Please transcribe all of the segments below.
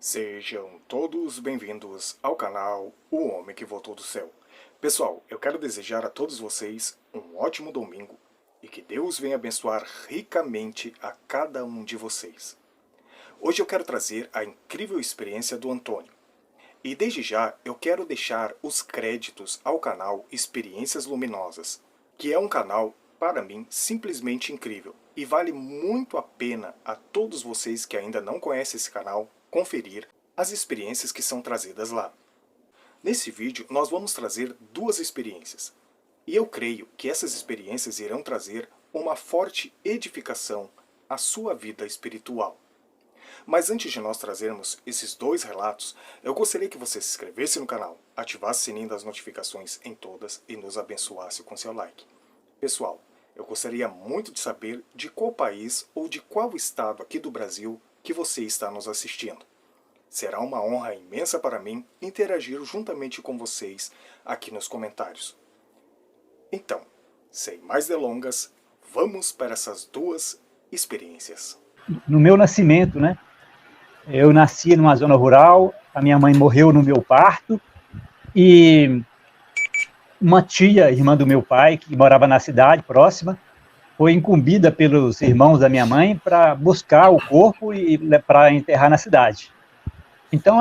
Sejam todos bem-vindos ao canal O Homem que Voltou do Céu. Pessoal, eu quero desejar a todos vocês um ótimo domingo e que Deus venha abençoar ricamente a cada um de vocês. Hoje eu quero trazer a incrível experiência do Antônio. E desde já eu quero deixar os créditos ao canal Experiências Luminosas, que é um canal, para mim, simplesmente incrível e vale muito a pena a todos vocês que ainda não conhecem esse canal conferir as experiências que são trazidas lá. Nesse vídeo nós vamos trazer duas experiências, e eu creio que essas experiências irão trazer uma forte edificação à sua vida espiritual. Mas antes de nós trazermos esses dois relatos, eu gostaria que você se inscrevesse no canal, ativasse o sininho das notificações em todas e nos abençoasse com seu like. Pessoal, eu gostaria muito de saber de qual país ou de qual estado aqui do Brasil que você está nos assistindo. Será uma honra imensa para mim interagir juntamente com vocês aqui nos comentários. Então, sem mais delongas, vamos para essas duas experiências. No meu nascimento, né? Eu nasci numa zona rural, a minha mãe morreu no meu parto, e uma tia, irmã do meu pai, que morava na cidade próxima, foi incumbida pelos irmãos da minha mãe para buscar o corpo e para enterrar na cidade. Então,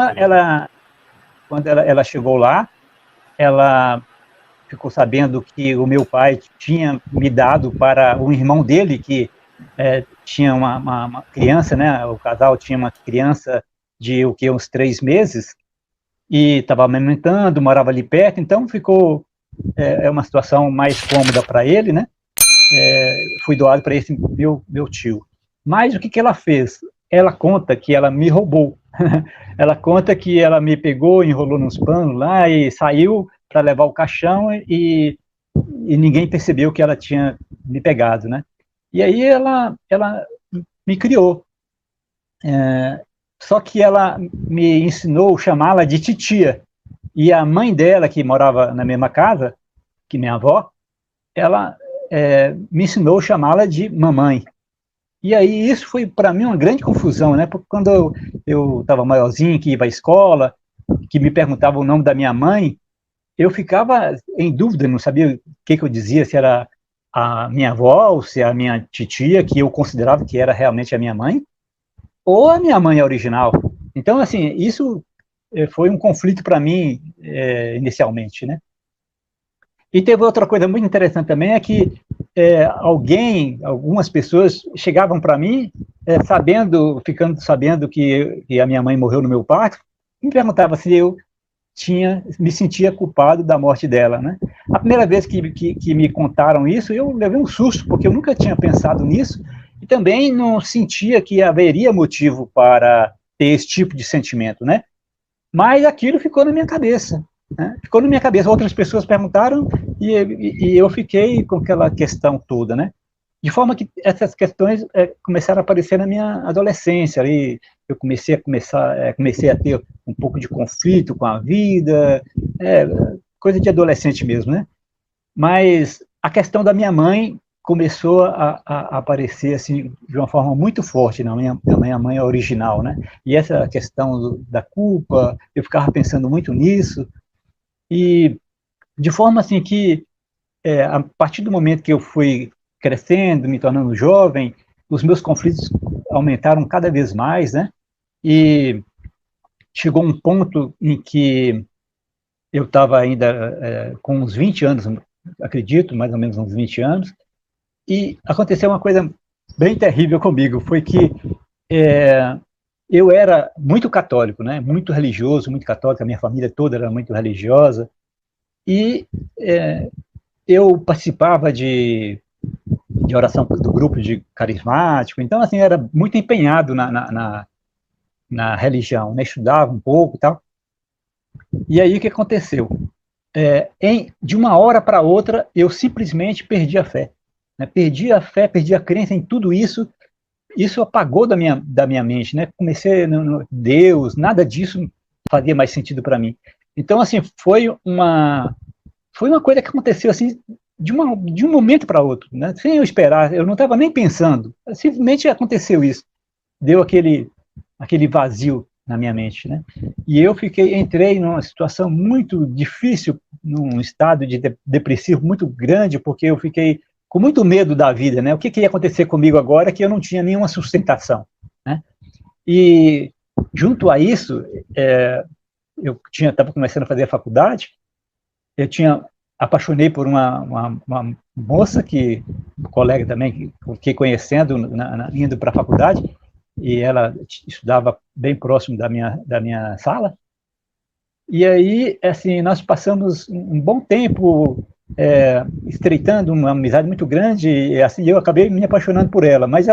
quando ela chegou lá, ela ficou sabendo que o meu pai tinha me dado para um irmão dele, que tinha uma criança, né? O casal tinha uma criança de uns 3 meses, e estava amamentando, morava ali perto, então ficou uma situação mais cômoda para ele, né? Fui doado para esse meu tio. Mas o que ela fez? Ela conta que ela me roubou. Ela conta que ela me pegou, enrolou nos panos lá e saiu para levar o caixão, e ninguém percebeu que ela tinha me pegado, né? E aí ela me criou. Só que ela me ensinou a chamá-la de titia. E a mãe dela, que morava na mesma casa que minha avó, ela me ensinou a chamá-la de mamãe. E aí isso foi para mim uma grande confusão, né? Porque quando eu estava maiorzinho, que ia para a escola, que me perguntava o nome da minha mãe, eu ficava em dúvida, não sabia o que eu dizia, se era a minha avó ou se era a minha titia, que eu considerava que era realmente a minha mãe, ou a minha mãe original. Então, assim, isso foi um conflito para mim inicialmente, né? E teve outra coisa muito interessante também, é que algumas pessoas chegavam para mim, ficando sabendo que a minha mãe morreu no meu parto, me perguntavam se eu me sentia culpado da morte dela, né? A primeira vez que me contaram isso, eu levei um susto, porque eu nunca tinha pensado nisso, e também não sentia que haveria motivo para ter esse tipo de sentimento, né? Mas aquilo ficou na minha cabeça, né? Ficou na minha cabeça. Outras pessoas perguntaram e eu fiquei com aquela questão toda, né? De forma que essas questões começaram a aparecer na minha adolescência. Ali eu comecei a ter um pouco de conflito com a vida, coisa de adolescente mesmo, né? Mas a questão da minha mãe começou a aparecer assim de uma forma muito forte na minha mãe original, né? E essa questão da culpa, eu ficava pensando muito nisso, e de forma assim que a partir do momento que eu fui crescendo, me tornando jovem, os meus conflitos aumentaram cada vez mais, né? E chegou um ponto em que eu estava ainda com uns 20 anos, acredito, mais ou menos uns 20 anos, e aconteceu uma coisa bem terrível comigo, foi que eu era muito católico, né? Muito religioso, muito católico, a minha família toda era muito religiosa, e eu participava de oração do grupo de carismático, então, assim, era muito empenhado na religião, né? Estudava um pouco e tal. E aí, o que aconteceu? De uma hora para outra, eu simplesmente perdi a fé, né? Perdi a fé, perdi a crença em tudo isso. Isso apagou da minha mente, né? Comecei, Deus, nada disso fazia mais sentido para mim. Então, assim, foi uma coisa que aconteceu, assim, de um momento para outro, né? Sem eu esperar, eu não estava nem pensando, simplesmente aconteceu isso. Deu aquele vazio na minha mente, né? E eu entrei numa situação muito difícil, num estado de depressivo muito grande, porque eu fiquei com muito medo da vida, né? O que ia acontecer comigo agora que eu não tinha nenhuma sustentação, né? E junto a isso, eu estava começando a fazer a faculdade, apaixonei por uma moça colega também, que fiquei conhecendo indo para a faculdade, e ela estudava bem próximo da minha sala. E aí, assim, nós passamos um bom tempo estreitando uma amizade muito grande, e assim, eu acabei me apaixonando por ela, mas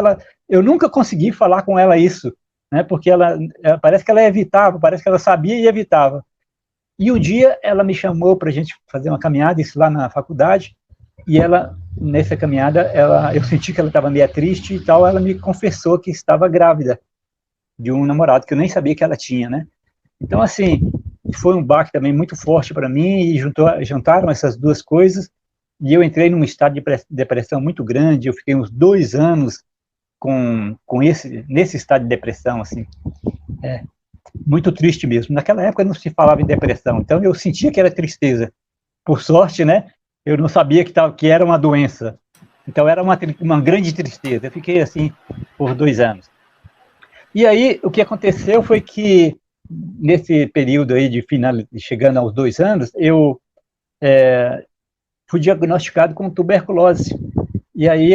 eu nunca consegui falar com ela isso, né, porque parece que ela evitava, parece que ela sabia e evitava. E um dia ela me chamou para a gente fazer uma caminhada, isso lá na faculdade, e nessa caminhada, eu senti que ela estava meio triste e tal, ela me confessou que estava grávida de um namorado que eu nem sabia que ela tinha, né? Então, assim, foi um baque também muito forte para mim, e juntaram essas duas coisas, e eu entrei num estado de depressão muito grande. Eu fiquei uns 2 anos nesse estado de depressão, assim, muito triste mesmo. Naquela época não se falava em depressão, então eu sentia que era tristeza. Por sorte, né, eu não sabia que era uma doença. Então era uma grande tristeza. Eu fiquei assim por 2 anos. E aí o que aconteceu foi que, nesse período aí chegando aos 2 anos, eu fui diagnosticado com tuberculose. E aí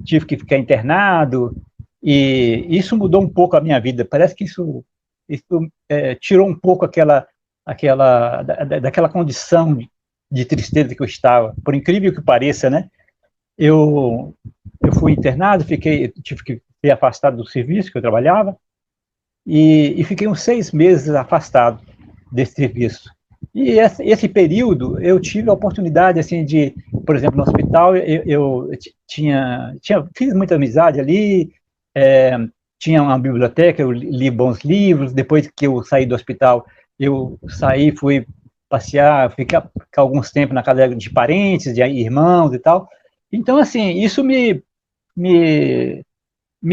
tive que ficar internado, e isso mudou um pouco a minha vida. Parece que isso tirou um pouco daquela condição de tristeza que eu estava. Por incrível que pareça, né? Eu fui internado, tive que ser afastado do serviço que eu trabalhava, e fiquei uns 6 meses afastado desse serviço. E esse período eu tive a oportunidade, assim, por exemplo, no hospital, eu fiz muita amizade ali, tinha uma biblioteca, eu li bons livros. Depois que eu saí do hospital, eu fui passear, ficar alguns tempos na casa de parentes, de irmãos e tal. Então, assim, isso me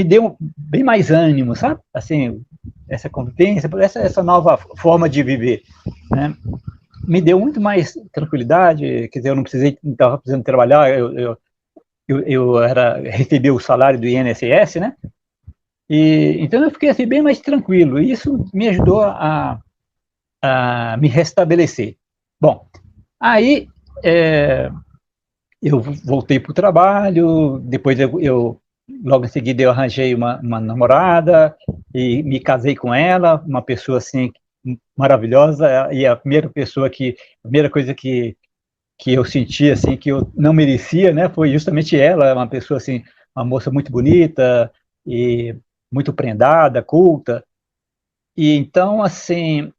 deu bem mais ânimo, sabe? Assim, essa convivência, essa nova forma de viver, né? Me deu muito mais tranquilidade. Quer dizer, eu não estava precisando trabalhar, eu recebi o salário do INSS, né? Então eu fiquei assim bem mais tranquilo, e isso me ajudou a me restabelecer. Bom, aí eu voltei para o trabalho. Depois logo em seguida eu arranjei uma namorada e me casei com ela, uma pessoa assim maravilhosa, e a primeira coisa que eu senti assim que eu não merecia, né, foi justamente ela, uma pessoa assim, uma moça muito bonita e muito prendada, culta. E então, assim,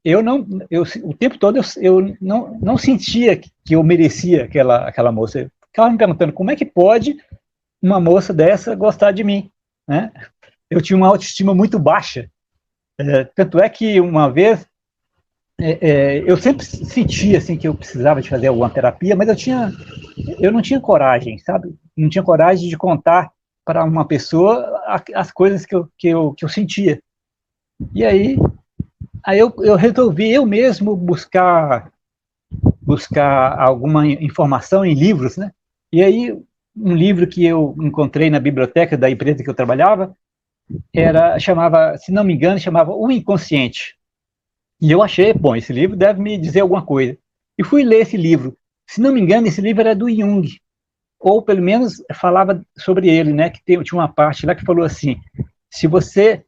o tempo todo eu não sentia que eu merecia aquela moça. Eu ficava me perguntando como é que pode uma moça dessa gostar de mim, né? Eu tinha uma autoestima muito baixa. Tanto é que uma vez eu sempre sentia assim que eu precisava de fazer alguma terapia, mas eu não tinha coragem, sabe? Não tinha coragem de contar para uma pessoa as coisas que eu sentia. E aí eu resolvi eu mesmo buscar alguma informação em livros, né? E aí um livro que eu encontrei na biblioteca da empresa que eu trabalhava se não me engano, chamava O Inconsciente. E eu achei, bom, esse livro deve me dizer alguma coisa. E fui ler esse livro. Se não me engano, esse livro era do Jung, ou pelo menos falava sobre ele, né? Que tinha uma parte lá que falou assim: se você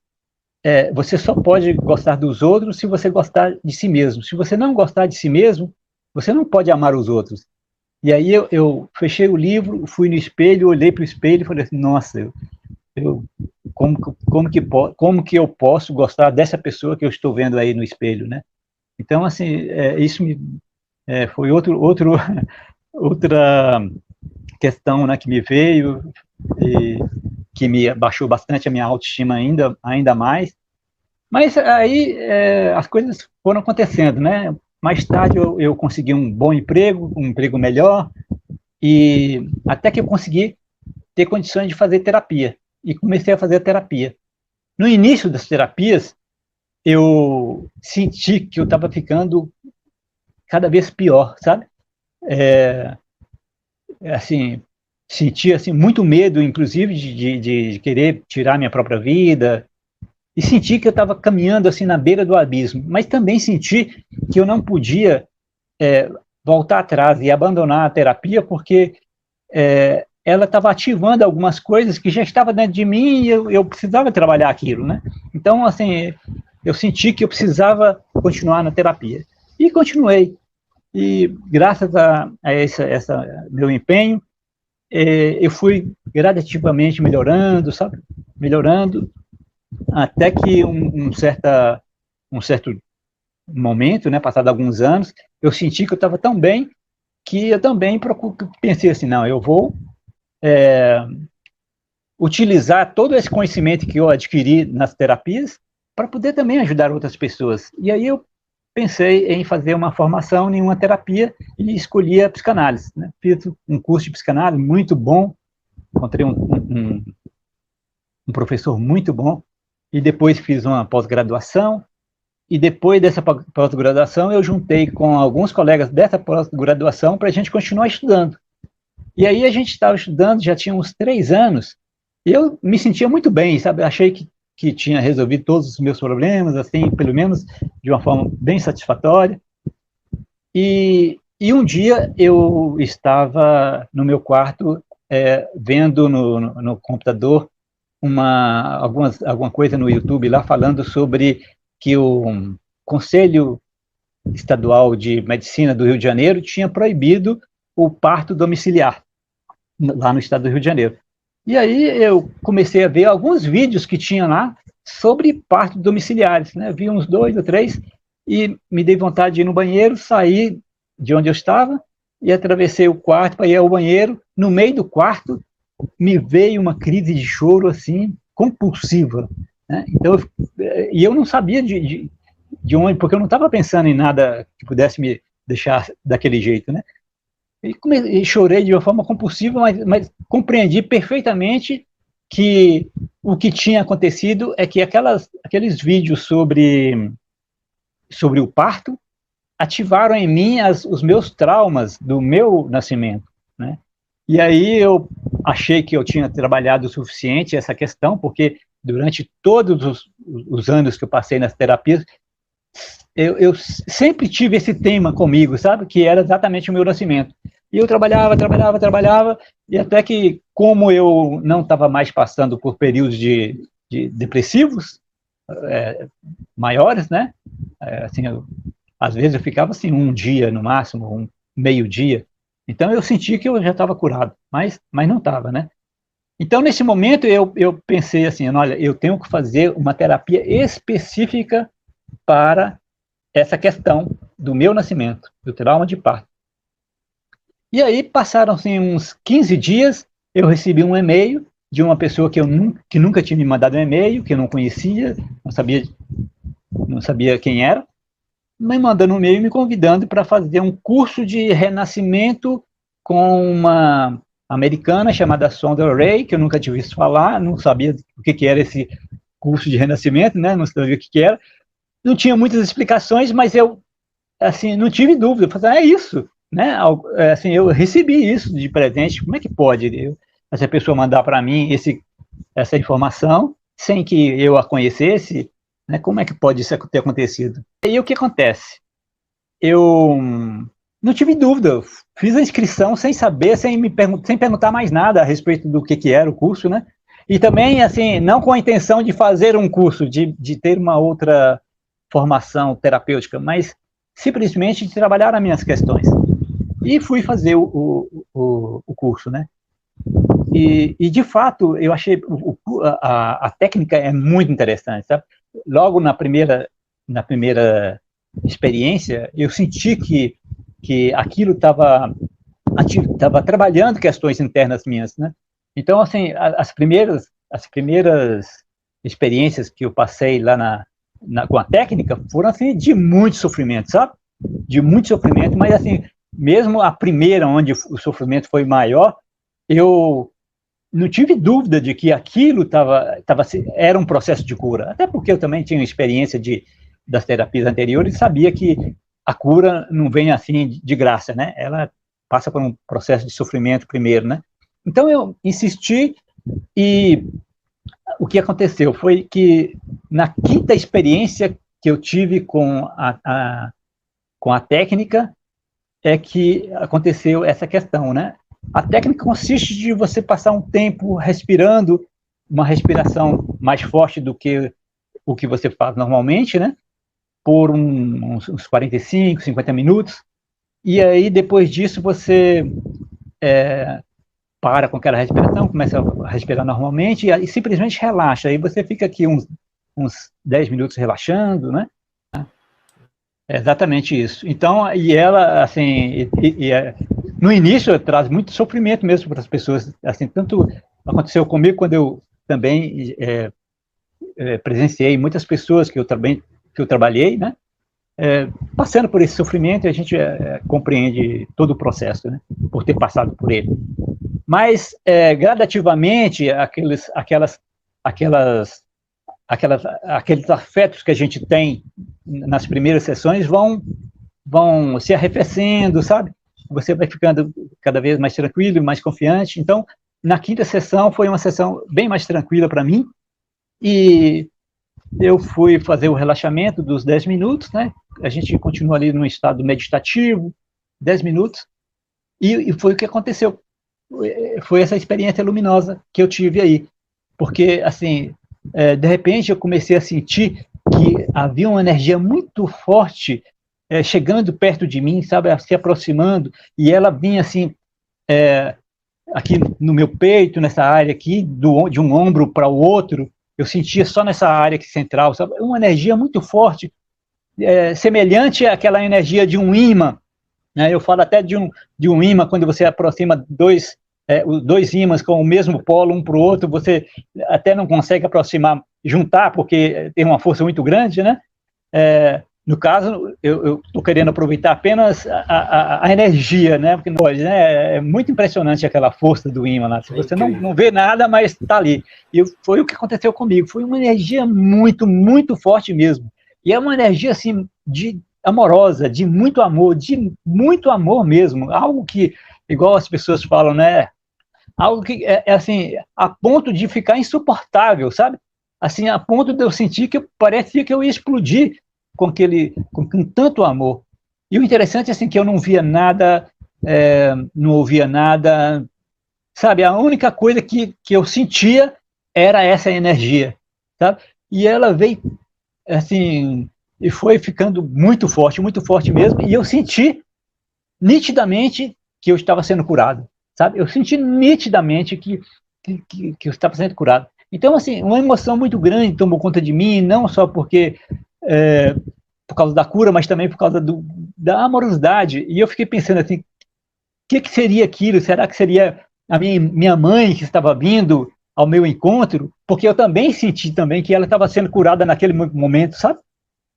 só pode gostar dos outros se você gostar de si mesmo. Se você não gostar de si mesmo, você não pode amar os outros. E aí eu fechei o livro, fui no espelho, olhei para o espelho e falei assim: nossa, como que eu posso gostar dessa pessoa que eu estou vendo aí no espelho, né? Então, assim, isso foi outra questão, né, que me veio, e que me abaixou bastante a minha autoestima ainda mais. Mas aí as coisas foram acontecendo, né? Mais tarde eu consegui um bom emprego, um emprego melhor, e até que eu consegui ter condições de fazer terapia. E comecei a fazer terapia. No início das terapias, eu senti que eu estava ficando cada vez pior, sabe? É, assim, senti assim, muito medo, inclusive, de querer tirar minha própria vida, e senti que eu estava caminhando assim na beira do abismo, mas também senti que eu não podia voltar atrás e abandonar a terapia, porque ela estava ativando algumas coisas que já estavam dentro de mim e eu precisava trabalhar aquilo, né? Então, assim, eu senti que eu precisava continuar na terapia. E continuei. E graças a essa meu empenho, eu fui gradativamente melhorando, sabe? Melhorando, até que um certo momento, né, passado alguns anos, eu senti que eu estava tão bem que eu também pensei assim, não, eu vou utilizar todo esse conhecimento que eu adquiri nas terapias para poder também ajudar outras pessoas. E aí eu pensei em fazer uma formação em uma terapia e escolhi a psicanálise, né? Fiz um curso de psicanálise muito bom, encontrei um professor muito bom, e depois fiz uma pós-graduação, e depois dessa pós-graduação eu juntei com alguns colegas dessa pós-graduação para a gente continuar estudando. E aí a gente estava estudando, já tinha uns 3 anos, e eu me sentia muito bem, sabe? Achei que tinha resolvido todos os meus problemas, assim, pelo menos de uma forma bem satisfatória. E um dia eu estava no meu quarto, vendo no computador alguma coisa no YouTube lá falando sobre que o Conselho Estadual de Medicina do Rio de Janeiro tinha proibido o parto domiciliar lá no estado do Rio de Janeiro. E aí eu comecei a ver alguns vídeos que tinha lá sobre partos domiciliares, né? Vi uns 2 ou 3 e me dei vontade de ir no banheiro, saí de onde eu estava e atravessei o quarto para ir ao banheiro. No meio do quarto me veio uma crise de choro assim compulsiva, né? Então, e eu não sabia de onde, porque eu não estava pensando em nada que pudesse me deixar daquele jeito, né? E chorei de uma forma compulsiva, mas compreendi perfeitamente que o que tinha acontecido é que aqueles vídeos sobre o parto ativaram em mim os meus traumas do meu nascimento, né? E aí eu achei que eu tinha trabalhado o suficiente essa questão, porque durante todos os anos que eu passei nas terapias, eu sempre tive esse tema comigo, sabe? Que era exatamente o meu nascimento. E eu trabalhava, e até que, como eu não estava mais passando por períodos de depressivos maiores, né? Assim, às vezes eu ficava assim um dia, no máximo, um meio-dia. Então eu senti que eu já estava curado, mas não estava, né? Então, nesse momento, eu pensei assim, olha, eu tenho que fazer uma terapia específica para essa questão do meu nascimento, do trauma de parto. E aí passaram-se uns 15 dias, eu recebi um e-mail de uma pessoa que nunca tinha me mandado um e-mail, que eu não conhecia, não sabia quem era, me mandando um e-mail me convidando para fazer um curso de renascimento com uma americana chamada Sondra Ray, que eu nunca tinha visto falar, não sabia o que era esse curso de renascimento, né? Não sabia o que era. Não tinha muitas explicações, mas eu assim, não tive dúvida. Eu falei, é isso, né? Assim, eu recebi isso de presente. Como é que pode essa pessoa mandar para mim essa informação sem que eu a conhecesse? Né? Como é que pode isso ter acontecido? E o que acontece? Eu não tive dúvida. Fiz a inscrição sem saber, sem perguntar mais nada a respeito do que era o curso, né? E também, assim, não com a intenção de fazer um curso, de ter uma outra formação terapêutica, mas simplesmente de trabalhar as minhas questões. E fui fazer o curso, né? E, de fato, eu achei a técnica é muito interessante, sabe? Logo na primeira experiência, eu senti que aquilo estava trabalhando questões internas minhas, né? Então, assim, as primeiras experiências que eu passei lá com a técnica foram, assim, de muito sofrimento, sabe? De muito sofrimento, mas, assim, mesmo a primeira, onde o sofrimento foi maior, eu não tive dúvida de que aquilo era um processo de cura, até porque eu também tinha experiência das terapias anteriores e sabia que a cura não vem assim de graça, né? Ela passa por um processo de sofrimento primeiro, né? Então eu insisti e o que aconteceu foi que na quinta experiência que eu tive com a técnica é que aconteceu essa questão, né? A técnica consiste de você passar um tempo respirando, uma respiração mais forte do que o que você faz normalmente, né? Por uns 45, 50 minutos, e aí depois disso você para com aquela respiração, começa a respirar normalmente e simplesmente relaxa, aí você fica aqui uns 10 minutos relaxando, né? É exatamente isso. Então, e ela, assim, no início traz muito sofrimento mesmo para as pessoas, assim, tanto aconteceu comigo quando eu também presenciei muitas pessoas que eu trabalhei, né? Passando por esse sofrimento, a gente compreende todo o processo, né? Por ter passado por ele. Mas, gradativamente, aqueles afetos que a gente tem nas primeiras sessões vão se arrefecendo, sabe? Você vai ficando cada vez mais tranquilo e mais confiante. Então, na quinta sessão, foi uma sessão bem mais tranquila para mim, e eu fui fazer o relaxamento dos 10 minutos, né? A gente continua ali num estado meditativo, 10 minutos, e foi o que aconteceu. Foi essa experiência luminosa que eu tive aí. Porque, assim, de repente eu comecei a sentir que havia uma energia muito forte chegando perto de mim, sabe, se aproximando, e ela vinha assim, aqui no meu peito, nessa área aqui, de um ombro para o outro, eu sentia só nessa área aqui central, sabe, uma energia muito forte, semelhante àquela energia de um ímã, né? Eu falo até de um ímã, quando você aproxima dois ímãs com o mesmo polo, um para o outro, você até não consegue aproximar, juntar, porque tem uma força muito grande, né? No caso, eu estou querendo aproveitar apenas a energia, né? Porque pode, né? É muito impressionante aquela força do ímã lá. Você não vê nada, mas está ali. E foi o que aconteceu comigo. Foi uma energia muito, muito forte mesmo. E é uma energia, assim, amorosa, de muito amor mesmo. Algo que, igual as pessoas falam, né? Algo que assim, a ponto de ficar insuportável, sabe? Assim, a ponto de eu sentir que parecia que eu ia explodir com tanto amor. E o interessante é assim, que eu não via nada, não ouvia nada, sabe? A única coisa que eu sentia era essa energia, sabe? E ela veio, assim, e foi ficando muito forte mesmo, e eu senti nitidamente que eu estava sendo curado, sabe? Eu senti nitidamente que eu estava sendo curado. Então, assim, uma emoção muito grande tomou conta de mim, não só porque por causa da cura, mas também por causa da amorosidade. E eu fiquei pensando assim, o que seria aquilo? Será que seria a minha mãe que estava vindo ao meu encontro? Porque eu também senti também que ela estava sendo curada naquele momento, sabe?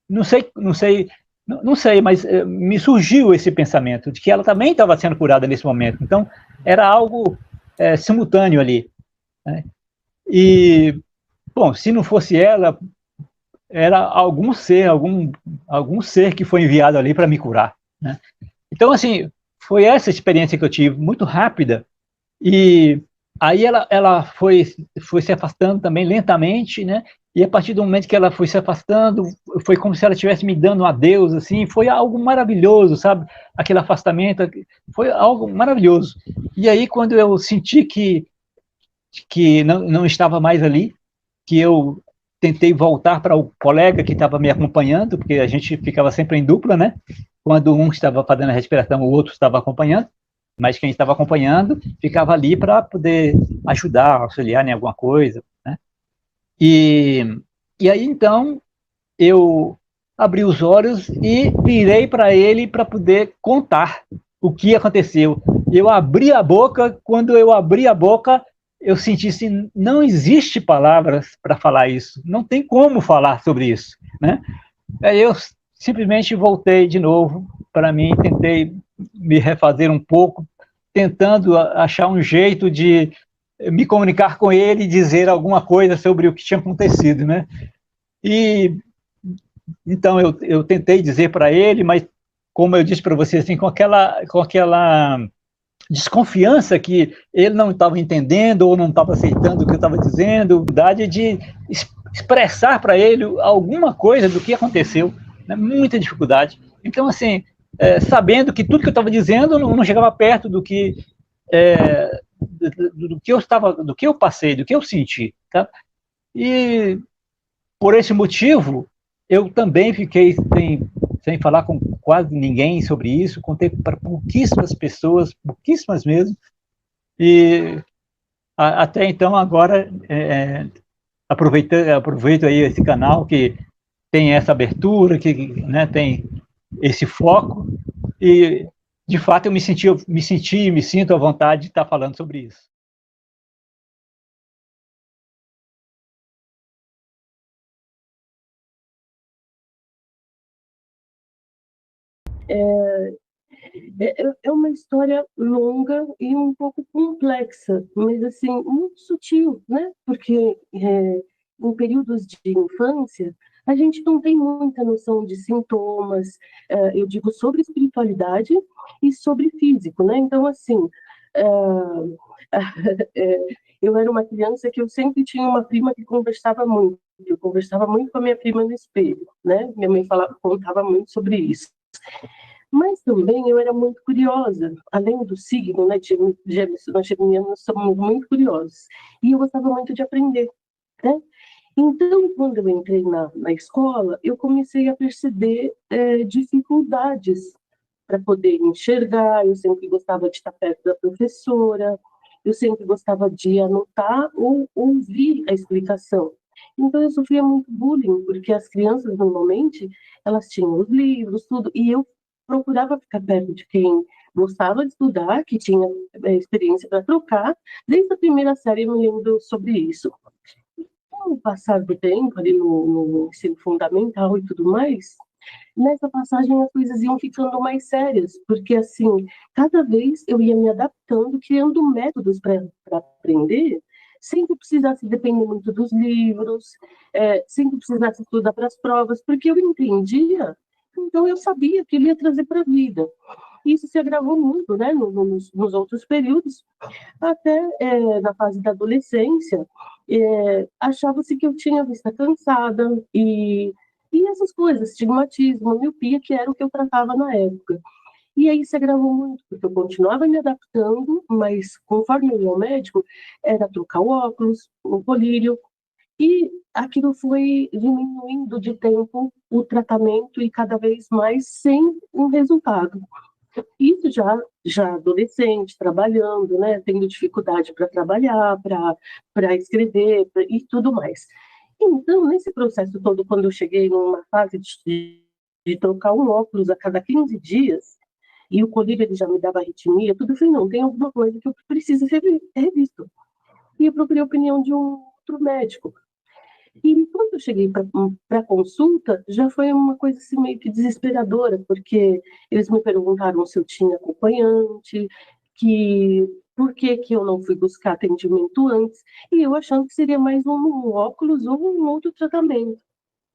Não sei, mas me surgiu esse pensamento de que ela também estava sendo curada nesse momento. Então, era algo simultâneo ali, né? E, bom, se não fosse ela, era algum ser que foi enviado ali para me curar, né? Então, assim, foi essa experiência que eu tive, muito rápida, e aí ela foi se afastando também lentamente, né? E a partir do momento que ela foi se afastando, foi como se ela estivesse me dando um adeus, assim, foi algo maravilhoso, sabe? Aquele afastamento, foi algo maravilhoso. E aí, quando eu senti que não estava mais ali, que eu tentei voltar para o colega que estava me acompanhando, porque a gente ficava sempre em dupla, né? Quando um estava fazendo a respiração, o outro estava acompanhando, mas quem estava acompanhando ficava ali para poder ajudar, auxiliar em alguma coisa, né? E aí, então, eu abri os olhos e virei para ele para poder contar o que aconteceu. Eu abri a boca, quando eu abri a boca, eu senti assim, não existe palavras para falar isso, não tem como falar sobre isso, né? Aí eu simplesmente voltei de novo para mim, tentei me refazer um pouco, tentando achar um jeito de me comunicar com ele e dizer alguma coisa sobre o que tinha acontecido, né? E então eu tentei dizer para ele, mas como eu disse para você, assim, com aquela desconfiança que ele não estava entendendo ou não estava aceitando o que eu estava dizendo, verdade de expressar para ele alguma coisa do que aconteceu, né? Muita dificuldade. Então, assim, sabendo que tudo que eu estava dizendo não chegava perto do que do que eu passei, do que eu senti, tá? E por esse motivo, eu também fiquei sem falar com quase ninguém sobre isso, contei para pouquíssimas pessoas, pouquíssimas mesmo, e até então agora aproveito aí esse canal que tem essa abertura, que, né, tem esse foco, e de fato eu me sinto à vontade de estar falando sobre isso. É uma história longa e um pouco complexa, mas assim, muito sutil, né? Porque em períodos de infância, a gente não tem muita noção de sintomas, eu digo sobre espiritualidade e sobre físico, né? Então, assim, é, eu era uma criança que eu sempre tinha uma prima que conversava muito. Eu conversava muito com a minha prima no espelho, né? Minha mãe contava muito sobre isso. Mas também eu era muito curiosa, além do signo, né, de Gêmeos, nós geminianos somos muito curiosos, e eu gostava muito de aprender, né? Então, quando eu entrei na escola, eu comecei a perceber dificuldades para poder enxergar, eu sempre gostava de estar perto da professora, eu sempre gostava de anotar ou ouvir a explicação. Então, eu sofria muito bullying, porque as crianças, normalmente, elas tinham os livros, tudo, e eu procurava ficar perto de quem gostava de estudar, que tinha experiência para trocar. Desde a primeira série eu me lembro sobre isso. Com o passar do tempo, ali no ensino fundamental e tudo mais, nessa passagem as coisas iam ficando mais sérias, porque assim, cada vez eu ia me adaptando, criando métodos para aprender, sem que precisasse depender muito dos livros, sem que precisasse estudar para as provas, porque eu entendia, então eu sabia que ele ia trazer para a vida. Isso se agravou muito, né, nos outros períodos, até na fase da adolescência, achava-se que eu tinha vista cansada e essas coisas, estigmatismo, miopia, que era o que eu tratava na época. E aí se agravou muito, porque eu continuava me adaptando, mas conforme eu ia ao médico, era trocar o óculos, o colírio, e aquilo foi diminuindo de tempo o tratamento e cada vez mais sem um resultado. Isso já adolescente, trabalhando, né, tendo dificuldade para trabalhar, para escrever e tudo mais. Então, nesse processo todo, quando eu cheguei numa fase de trocar um óculos a cada 15 dias, e o colírio ele já me dava arritmia, tudo, eu falei, não, tem alguma coisa que eu preciso ser revisto. E eu procurei a opinião de um outro médico. E quando eu cheguei para a consulta, já foi uma coisa assim, meio que desesperadora, porque eles me perguntaram se eu tinha acompanhante, que por que, que eu não fui buscar atendimento antes, e eu achando que seria mais um óculos ou um outro tratamento.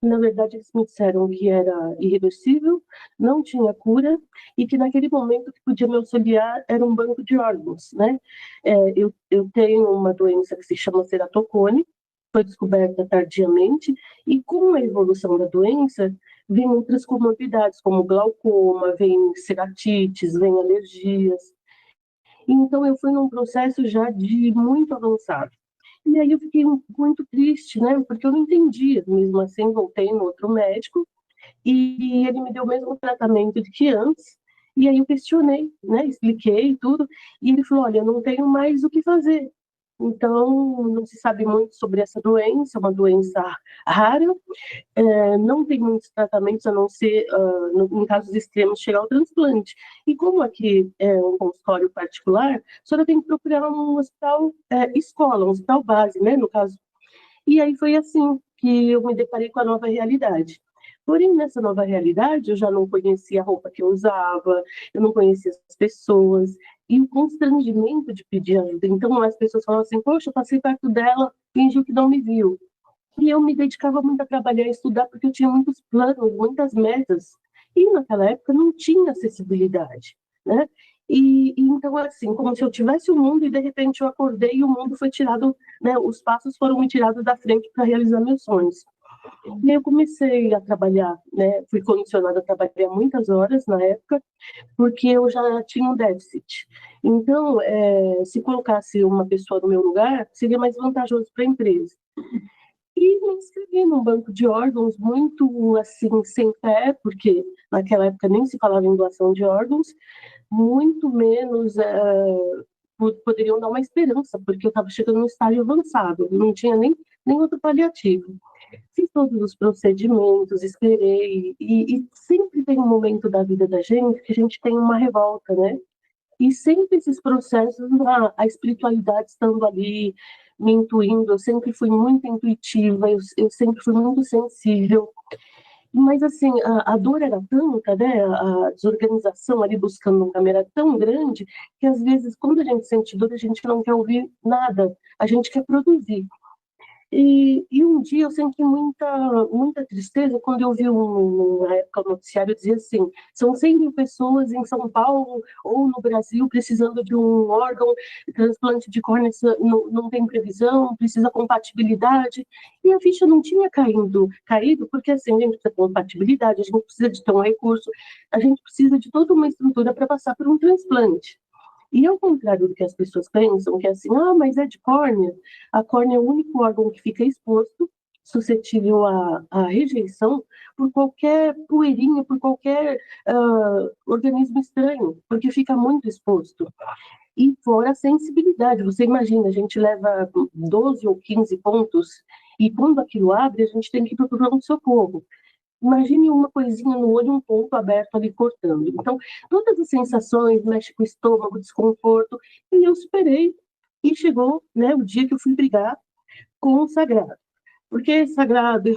Na verdade, eles me disseram que era irreversível, não tinha cura, e que naquele momento o que podia me auxiliar era um banco de órgãos, né? Eu tenho uma doença que se chama ceratocone, foi descoberta tardiamente, e com a evolução da doença, vem outras comorbidades, como glaucoma, vem ceratites, vem alergias. Então, eu fui num processo já de muito avançado. E aí eu fiquei muito triste, né? Porque eu não entendia. Mesmo assim, voltei no outro médico e ele me deu o mesmo tratamento de que antes. E aí eu questionei, né? Expliquei tudo. E ele falou: olha, não tenho mais o que fazer. Então, não se sabe muito sobre essa doença, é uma doença rara, não tem muitos tratamentos a não ser, em casos extremos, chegar ao transplante. E como aqui é um consultório particular, a senhora tem que procurar um hospital escola, um hospital base, né, no caso. E aí foi assim que eu me deparei com a nova realidade. Porém, nessa nova realidade, eu já não conhecia a roupa que eu usava, eu não conhecia as pessoas, e o constrangimento de pedir ajuda. Então, as pessoas falavam assim, poxa, eu passei perto dela, fingiu que não me viu. E eu me dedicava muito a trabalhar e estudar, porque eu tinha muitos planos, muitas metas. E naquela época não tinha acessibilidade, né? E então, assim, como se eu tivesse o mundo e de repente eu acordei e o mundo foi tirado, né? Os passos foram me tirados da frente para realizar meus sonhos. E aí eu comecei a trabalhar, né? Fui condicionada a trabalhar muitas horas na época, porque eu já tinha um déficit. Então, se colocasse uma pessoa no meu lugar, seria mais vantajoso para a empresa. E me inscrevi num banco de órgãos muito, assim, sem pé, porque naquela época nem se falava em doação de órgãos, muito menos poderiam dar uma esperança, porque eu estava chegando no estágio avançado, não tinha nem outro paliativo. Fiz todos os procedimentos, esperei, e sempre tem um momento da vida da gente que a gente tem uma revolta, né? E sempre esses processos, a espiritualidade estando ali, me intuindo, eu sempre fui muito intuitiva, eu sempre fui muito sensível. Mas, assim, a dor era tanta, né? A desorganização ali buscando um caminho era tão grande que, às vezes, quando a gente sente dor, a gente não quer ouvir nada, a gente quer produzir. E um dia eu senti muita tristeza quando eu vi na época o noticiário dizia assim, são 100 mil pessoas em São Paulo ou no Brasil precisando de um órgão, transplante de córnea não tem previsão, precisa compatibilidade, e a ficha não tinha caído porque assim, a gente precisa de compatibilidade, a gente precisa de ter um recurso, a gente precisa de toda uma estrutura para passar por um transplante. E ao contrário do que as pessoas pensam, que é assim, mas é de córnea, a córnea é o único órgão que fica exposto, suscetível à rejeição por qualquer poeirinha, por qualquer organismo estranho, porque fica muito exposto. E fora a sensibilidade, você imagina, a gente leva 12 ou 15 pontos, e quando aquilo abre, a gente tem que ir para o pronto-socorro. Imagine uma coisinha no olho, um ponto aberto ali cortando. Então, todas as sensações, mexe com o estômago, desconforto, e eu superei. E chegou, né, o dia que eu fui brigar com o sagrado. Porque sagrado,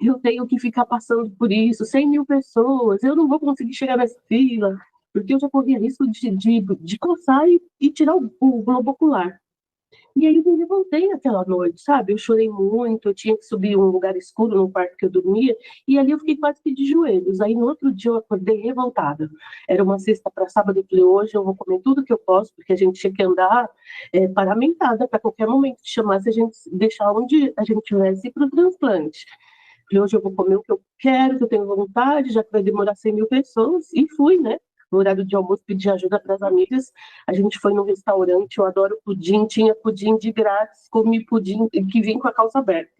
eu tenho que ficar passando por isso, 100 mil pessoas, eu não vou conseguir chegar nessa fila, porque eu já corria risco de coçar e tirar o globo ocular. E aí eu me revoltei naquela noite, sabe? Eu chorei muito, eu tinha que subir um lugar escuro no quarto que eu dormia, e ali eu fiquei quase que de joelhos. Aí no outro dia eu acordei revoltada. Era uma sexta para sábado, eu falei, hoje eu vou comer tudo que eu posso, porque a gente tinha que andar paramentada para qualquer momento que chamasse a gente deixar onde a gente tivesse para o transplante. Falei, hoje eu vou comer o que eu quero, que eu tenho vontade, já que vai demorar 100 mil pessoas, e fui, né? No horário de almoço, pedi ajuda para as amigas. A gente foi num restaurante, eu adoro pudim, tinha pudim de grátis, comi pudim que vinha com a calça aberta.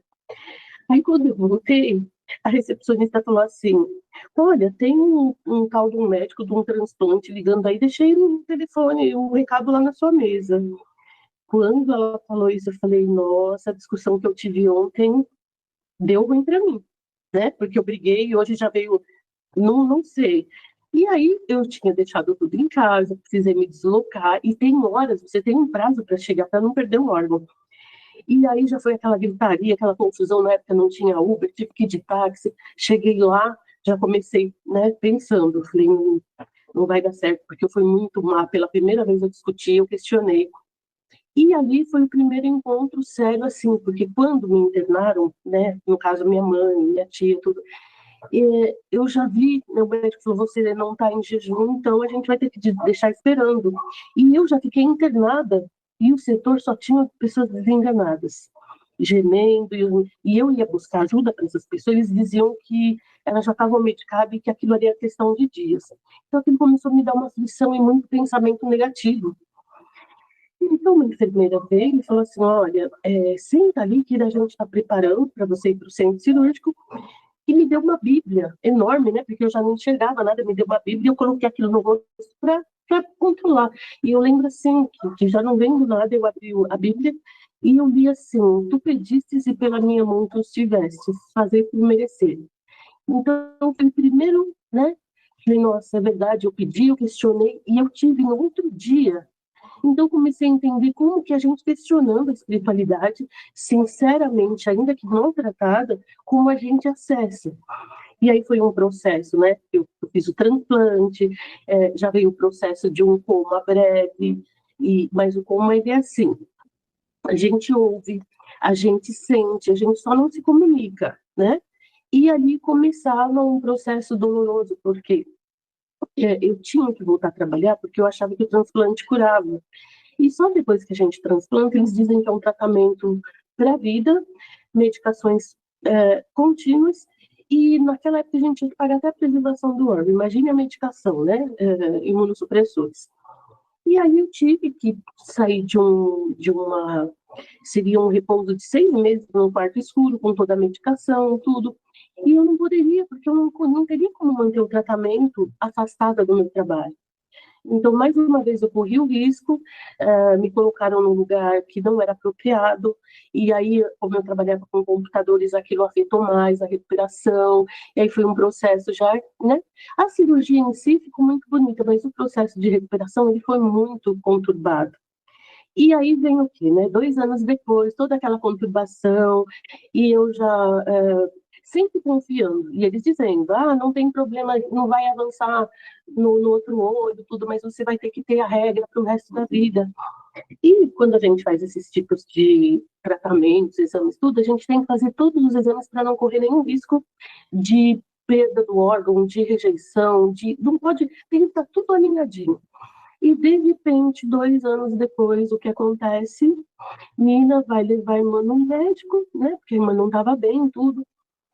Aí quando eu voltei, a recepcionista falou assim, olha, tem um tal de um médico de um transplante ligando aí, deixei no telefone o recado lá na sua mesa. Quando ela falou isso, eu falei, nossa, a discussão que eu tive ontem deu ruim para mim, né? Porque eu briguei e hoje já veio, não sei. E aí eu tinha deixado tudo em casa, precisei me deslocar, e tem horas, você tem um prazo para chegar, para não perder o órgão. E aí já foi aquela gritaria, aquela confusão, na época não tinha Uber, tive que ir de táxi, cheguei lá, já comecei, né, pensando, falei, não vai dar certo, porque eu fui muito má, pela primeira vez eu discuti, eu questionei. E ali foi o primeiro encontro sério, assim, porque quando me internaram, né, no caso minha mãe, minha tia, tudo, eu já vi, meu médico falou, você não está em jejum, então a gente vai ter que deixar esperando. E eu já fiquei internada, e o setor só tinha pessoas desenganadas, gemendo, e eu ia buscar ajuda para essas pessoas, eles diziam que elas já estavam medicadas e que aquilo ali era questão de dias. Então aquilo começou a me dar uma aflição e muito pensamento negativo. Então, uma enfermeira veio e falou assim, olha, senta ali que a gente está preparando para você ir para o centro cirúrgico, e me deu uma Bíblia enorme, né? Porque eu já não enxergava nada, me deu uma Bíblia e eu coloquei aquilo no rosto para controlar. E eu lembro assim, que já não vendo nada, eu abri a Bíblia e eu li assim, tu pedistes e pela minha mão tu estivestes, fazer por merecer. Então, foi o primeiro, né? Falei, nossa, é verdade, eu pedi, eu questionei, e eu tive no outro dia. Então, comecei a entender como que a gente questionando a espiritualidade, sinceramente, ainda que não tratada, como a gente acessa. E aí foi um processo, né? Eu fiz o transplante, já veio o processo de um coma breve, mas o coma ele é assim, a gente ouve, a gente sente, a gente só não se comunica, né? E ali começava um processo doloroso, porque eu tinha que voltar a trabalhar, porque eu achava que o transplante curava. E só depois que a gente transplanta, eles dizem que é um tratamento para a vida, medicações contínuas, e naquela época a gente tinha que pagar até a preservação do órgão. Imagine a medicação, né? Imunossupressores. E aí eu tive que sair seria um repouso de 6 meses num quarto escuro, com toda a medicação, tudo. E eu não poderia, porque eu não teria como manter o tratamento afastada do meu trabalho. Então, mais uma vez, eu corri o risco, me colocaram num lugar que não era apropriado, e aí, como eu trabalhava com computadores, aquilo afetou mais a recuperação, e aí foi um processo já, né? A cirurgia em si ficou muito bonita, mas o processo de recuperação, ele foi muito conturbado. E aí vem o quê, né? 2 anos depois, toda aquela conturbação, e eu já sempre confiando, e eles dizendo, não tem problema, não vai avançar no outro olho, tudo, mas você vai ter que ter a regra para o resto da vida. E quando a gente faz esses tipos de tratamentos, exames, tudo, a gente tem que fazer todos os exames para não correr nenhum risco de perda do órgão, de rejeição, não pode, tem que estar tudo alinhadinho. E, de repente, 2 anos depois, o que acontece? Nina vai levar a irmã no médico, né? Porque a irmã não estava bem, tudo.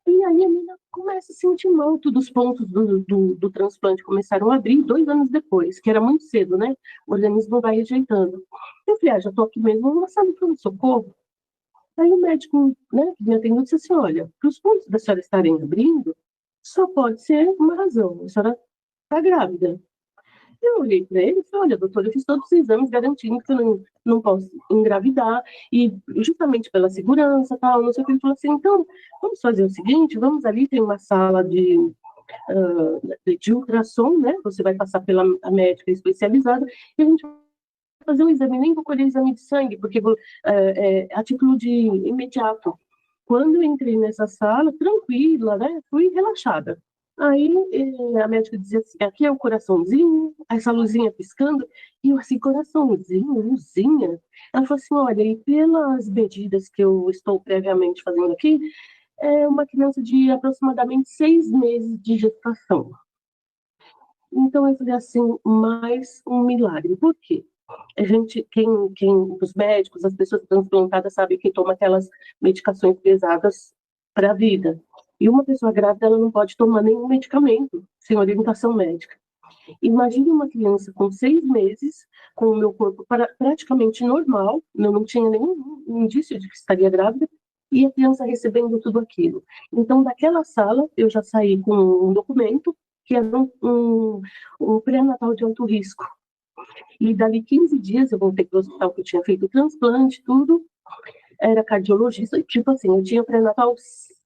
E aí a Nina começa a sentir mal, todos os pontos do transplante começaram a abrir 2 anos depois, que era muito cedo, né? O organismo vai rejeitando. Eu falei, já estou aqui mesmo, vou passar no pronto-socorro. Aí o médico, né, que me atendeu, disse assim, olha, para os pontos da senhora estarem abrindo, só pode ser uma razão, a senhora está grávida. Eu olhei para ele e falei, olha, doutor, eu fiz todos os exames garantindo que eu não posso engravidar, e justamente pela segurança, tal, não sei o que. Ele falou assim, então, vamos fazer o seguinte, vamos ali, tem uma sala de ultrassom, né? Você vai passar pela médica especializada, e a gente vai fazer um exame, nem vou colher exame de sangue, porque a título de imediato. Quando eu entrei nessa sala, tranquila, né? Fui relaxada. Aí a médica dizia assim, aqui é o coraçãozinho, essa luzinha piscando, e eu assim, coraçãozinho, luzinha. Ela falou assim, olha, e pelas medidas que eu estou previamente fazendo aqui, é uma criança de aproximadamente 6 meses de gestação. Então eu falei assim, mais um milagre. Por quê? A gente, os médicos, as pessoas transplantadas sabem que toma aquelas medicações pesadas para a vida. E uma pessoa grávida, ela não pode tomar nenhum medicamento sem orientação médica. Imagine uma criança com 6 meses, com o meu corpo praticamente normal, eu não tinha nenhum indício de que estaria grávida, e a criança recebendo tudo aquilo. Então, daquela sala, eu já saí com um documento que era um pré-natal de alto risco. E dali 15 dias eu voltei para o hospital que eu tinha feito o transplante, tudo. Era cardiologista, tipo assim, eu tinha pré-natal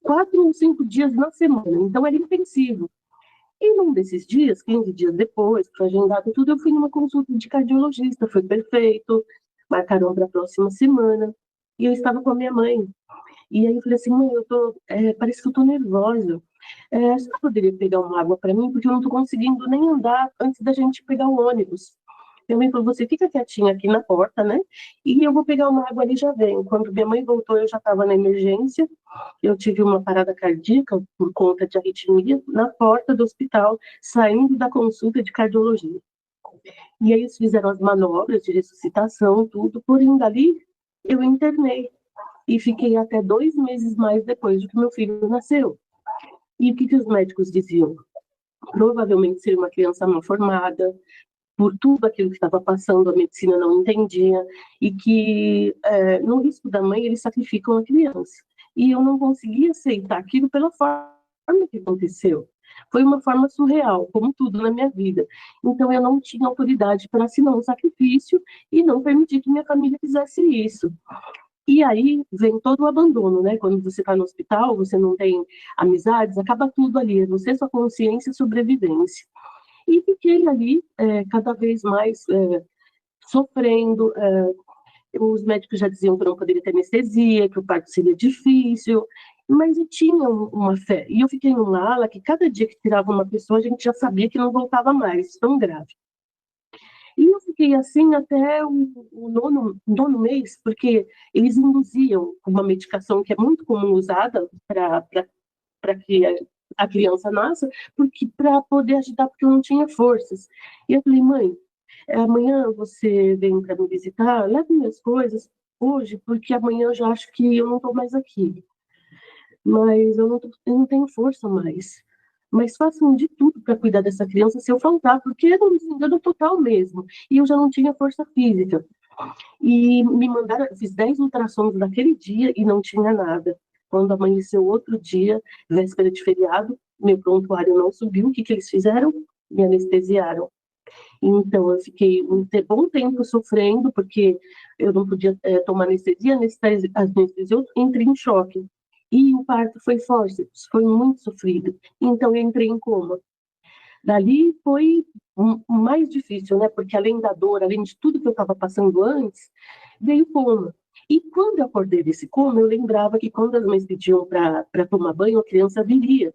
4 ou 5 dias na semana, então era intensivo. E num desses dias, 15 dias depois, para agendar tudo, eu fui numa consulta de cardiologista, foi perfeito, marcaram para a próxima semana, e eu estava com a minha mãe. E aí eu falei assim, mãe, parece que eu tô nervosa. Você poderia pegar uma água para mim? Porque eu não tô conseguindo nem andar antes da gente pegar o ônibus. Minha mãe falou, você fica quietinha aqui na porta, né? E eu vou pegar uma água ali e já venho. Quando minha mãe voltou, eu já estava na emergência. Eu tive uma parada cardíaca por conta de arritmia na porta do hospital, saindo da consulta de cardiologia. E aí eles fizeram as manobras de ressuscitação, tudo. Porém, dali, eu internei. E fiquei até 2 meses mais depois de que meu filho nasceu. E o que os médicos diziam? Provavelmente seria uma criança mal formada, por tudo aquilo que estava passando, a medicina não entendia, e que no risco da mãe eles sacrificam a criança. E eu não conseguia aceitar aquilo pela forma que aconteceu. Foi uma forma surreal, como tudo na minha vida. Então eu não tinha autoridade para assinar um sacrifício e não permitir que minha família fizesse isso. E aí vem todo o abandono, né? Quando você está no hospital, você não tem amizades, acaba tudo ali, é você, sua consciência e sobrevivência. E fiquei ali cada vez mais sofrendo. Os médicos já diziam que eu não poderia ter anestesia, que o parto seria difícil. Mas eu tinha uma fé. E eu fiquei numa ala que cada dia que tirava uma pessoa, a gente já sabia que não voltava mais, tão grave. E eu fiquei assim até o nono mês, porque eles induziam uma medicação que é muito comum usada para que a criança nasça, porque para poder ajudar, porque eu não tinha forças. E eu falei, mãe, amanhã você vem para me visitar, leve minhas coisas hoje, porque amanhã eu já acho que eu não estou mais aqui. Mas eu não tenho força mais. Mas façam de tudo para cuidar dessa criança se eu faltar, porque era um desengano total mesmo. E eu já não tinha força física. E me mandaram, fiz 10 ultrassons naquele dia e não tinha nada. Quando amanheceu outro dia, véspera de feriado, meu prontuário não subiu. O que eles fizeram? Me anestesiaram. Então, eu fiquei um bom tempo sofrendo, porque eu não podia tomar anestesia, anestesiou, entrei em choque. E o parto foi forceps, foi muito sofrido. Então, eu entrei em coma. Dali foi mais difícil, né? Porque além da dor, além de tudo que eu estava passando antes, veio o coma. E quando eu acordei desse coma, eu lembrava que quando as mães pediam para tomar banho, a criança viria.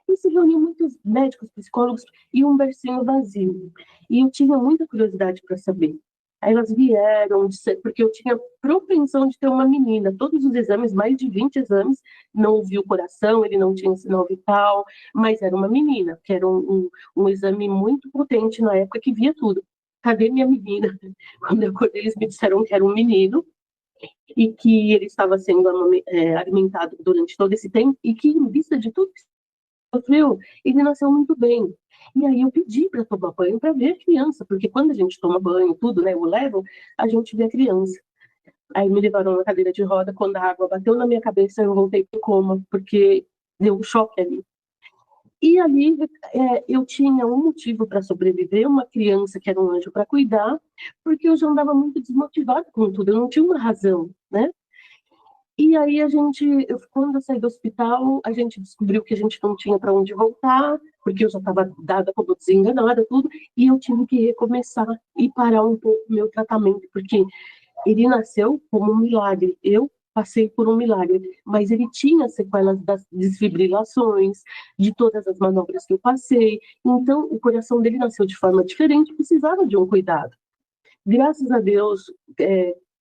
E se reuniam muitos médicos, psicólogos e um bercinho vazio. E eu tinha muita curiosidade para saber. Aí elas vieram, porque eu tinha propensão de ter uma menina. Todos os exames, mais de 20 exames, não vi o coração, ele não tinha sinal vital, mas era uma menina, que era um exame muito potente na época que via tudo. Cadê minha menina? Quando eu acordei, eles me disseram que era um menino e que ele estava sendo alimentado durante todo esse tempo e que, em vista de tudo que sofreu, ele nasceu muito bem. E aí eu pedi para tomar banho para ver a criança, porque quando a gente toma banho, tudo, né, eu levo, a gente vê a criança. Aí me levaram na cadeira de roda, quando a água bateu na minha cabeça, eu voltei para coma, porque deu um choque ali. E ali eu tinha um motivo para sobreviver, uma criança que era um anjo para cuidar, porque eu já andava muito desmotivada com tudo, eu não tinha uma razão, né? E aí quando eu saí do hospital, a gente descobriu que a gente não tinha para onde voltar, porque eu já estava dada como desenganada, tudo, e eu tive que recomeçar e parar um pouco o meu tratamento, porque ele nasceu como um milagre. Eu passei por um milagre, mas ele tinha sequelas das desfibrilações, de todas as manobras que eu passei. Então, o coração dele nasceu de forma diferente, precisava de um cuidado. Graças a Deus,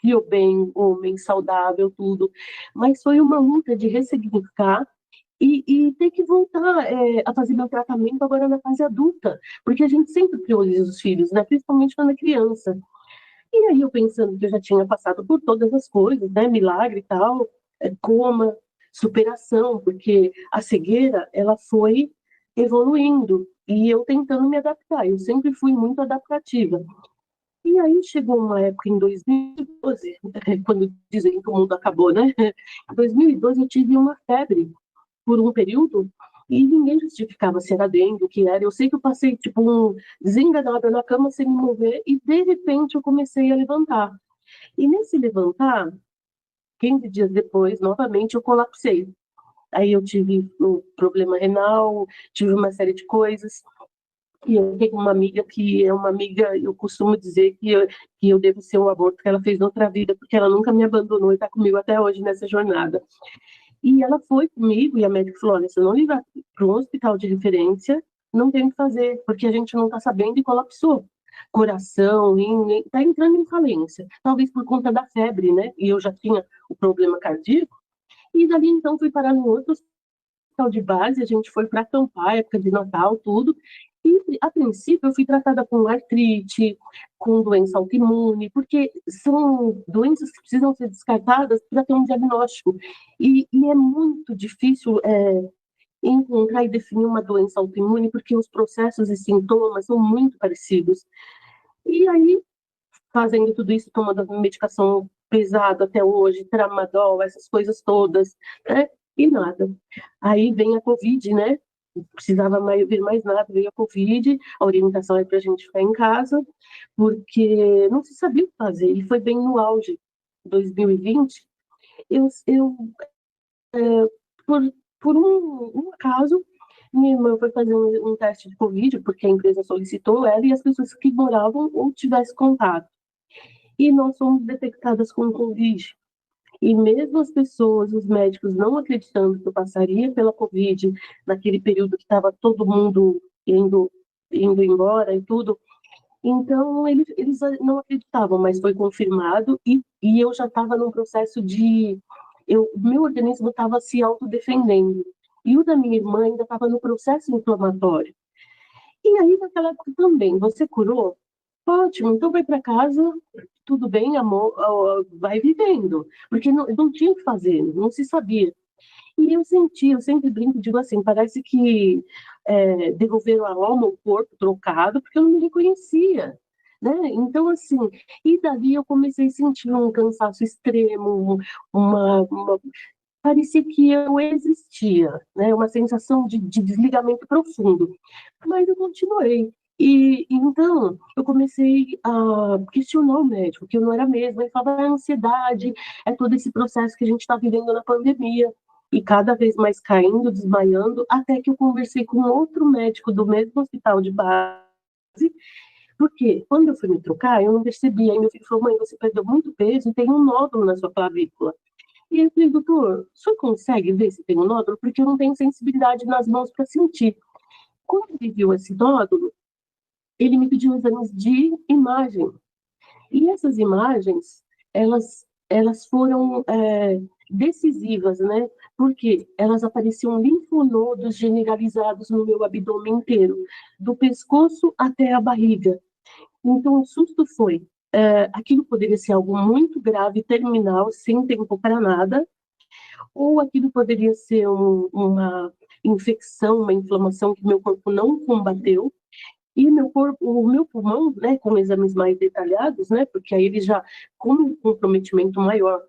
criou bem, homem, saudável, tudo. Mas foi uma luta de ressignificar e ter que voltar a fazer meu tratamento agora na fase adulta, porque a gente sempre prioriza os filhos, né? Principalmente quando é criança. E aí eu pensando que eu já tinha passado por todas as coisas, né? Milagre e tal, coma, superação, porque a cegueira, ela foi evoluindo e eu tentando me adaptar. Eu sempre fui muito adaptativa. E aí chegou uma época em 2012, quando dizem que o mundo acabou, né? Em 2012 eu tive uma febre por um período e ninguém justificava se era dengue, o que era. Eu sei que eu passei, tipo, desenganada na cama sem me mover e, de repente, eu comecei a levantar. E nesse levantar, 15 dias depois, novamente, eu colapsei. Aí eu tive um problema renal, tive uma série de coisas. E eu tenho uma amiga que é uma amiga, eu costumo dizer que eu devo ser um aborto que ela fez noutra vida, porque ela nunca me abandonou e está comigo até hoje nessa jornada. E ela foi comigo e a médica falou, olha, se eu não levar para um hospital de referência, não tem o que fazer, porque a gente não está sabendo e colapsou. Coração, está entrando em falência. Talvez por conta da febre, né? E eu já tinha o problema cardíaco. E dali então fui parar no outro hospital de base, a gente foi para acampar, época de Natal, tudo. E, a princípio, eu fui tratada com artrite, com doença autoimune, porque são doenças que precisam ser descartadas para ter um diagnóstico. E é muito difícil encontrar e definir uma doença autoimune, porque os processos e sintomas são muito parecidos. E aí, fazendo tudo isso, tomando medicação pesada até hoje, tramadol, essas coisas todas, né? E nada. Aí vem a Covid, né? Precisava ver mais nada, veio a Covid, a orientação é para a gente ficar em casa, porque não se sabia o que fazer, e foi bem no auge, 2020, eu por, por um acaso, minha irmã foi fazer um teste de Covid, porque a empresa solicitou ela e as pessoas que moravam ou tivessem contato. E nós fomos detectadas com Covid. E mesmo as pessoas, os médicos, não acreditando que eu passaria pela Covid, naquele período que estava todo mundo indo embora e tudo, então eles não acreditavam, mas foi confirmado e eu já estava num processo de... meu organismo estava se autodefendendo. E o da minha irmã ainda estava no processo inflamatório. E aí, naquela época também, você curou? Ótimo, então vai para casa, tudo bem, amor, vai vivendo. Porque não tinha o que fazer, não se sabia. E eu senti, eu sempre brinco, digo assim, parece que devolveram a alma, o corpo trocado, porque eu não me reconhecia, né? Então, assim, e dali eu comecei a sentir um cansaço extremo, uma parecia que eu existia, né? Uma sensação de desligamento profundo. Mas eu continuei. E então eu comecei a questionar o médico, que eu não era mesmo. Ele falava, é ansiedade, é todo esse processo que a gente está vivendo na pandemia. E cada vez mais caindo, desmaiando, até que eu conversei com outro médico do mesmo hospital de base, porque quando eu fui me trocar, eu não percebi. Aí meu filho falou, mãe, você perdeu muito peso e tem um nódulo na sua clavícula. E eu falei, doutor, o senhor consegue ver se tem um nódulo? Porque eu não tenho sensibilidade nas mãos para sentir. Quando ele viu esse nódulo, ele me pediu exames de imagem. E essas imagens, elas foram decisivas, né? Porque elas apareciam linfonodos generalizados no meu abdômen inteiro, do pescoço até a barriga. Então, o susto foi, aquilo poderia ser algo muito grave, terminal, sem tempo para nada, ou aquilo poderia ser uma infecção, uma inflamação que meu corpo não combateu, e o meu pulmão, né, com exames mais detalhados, né, porque aí ele já, com um comprometimento maior,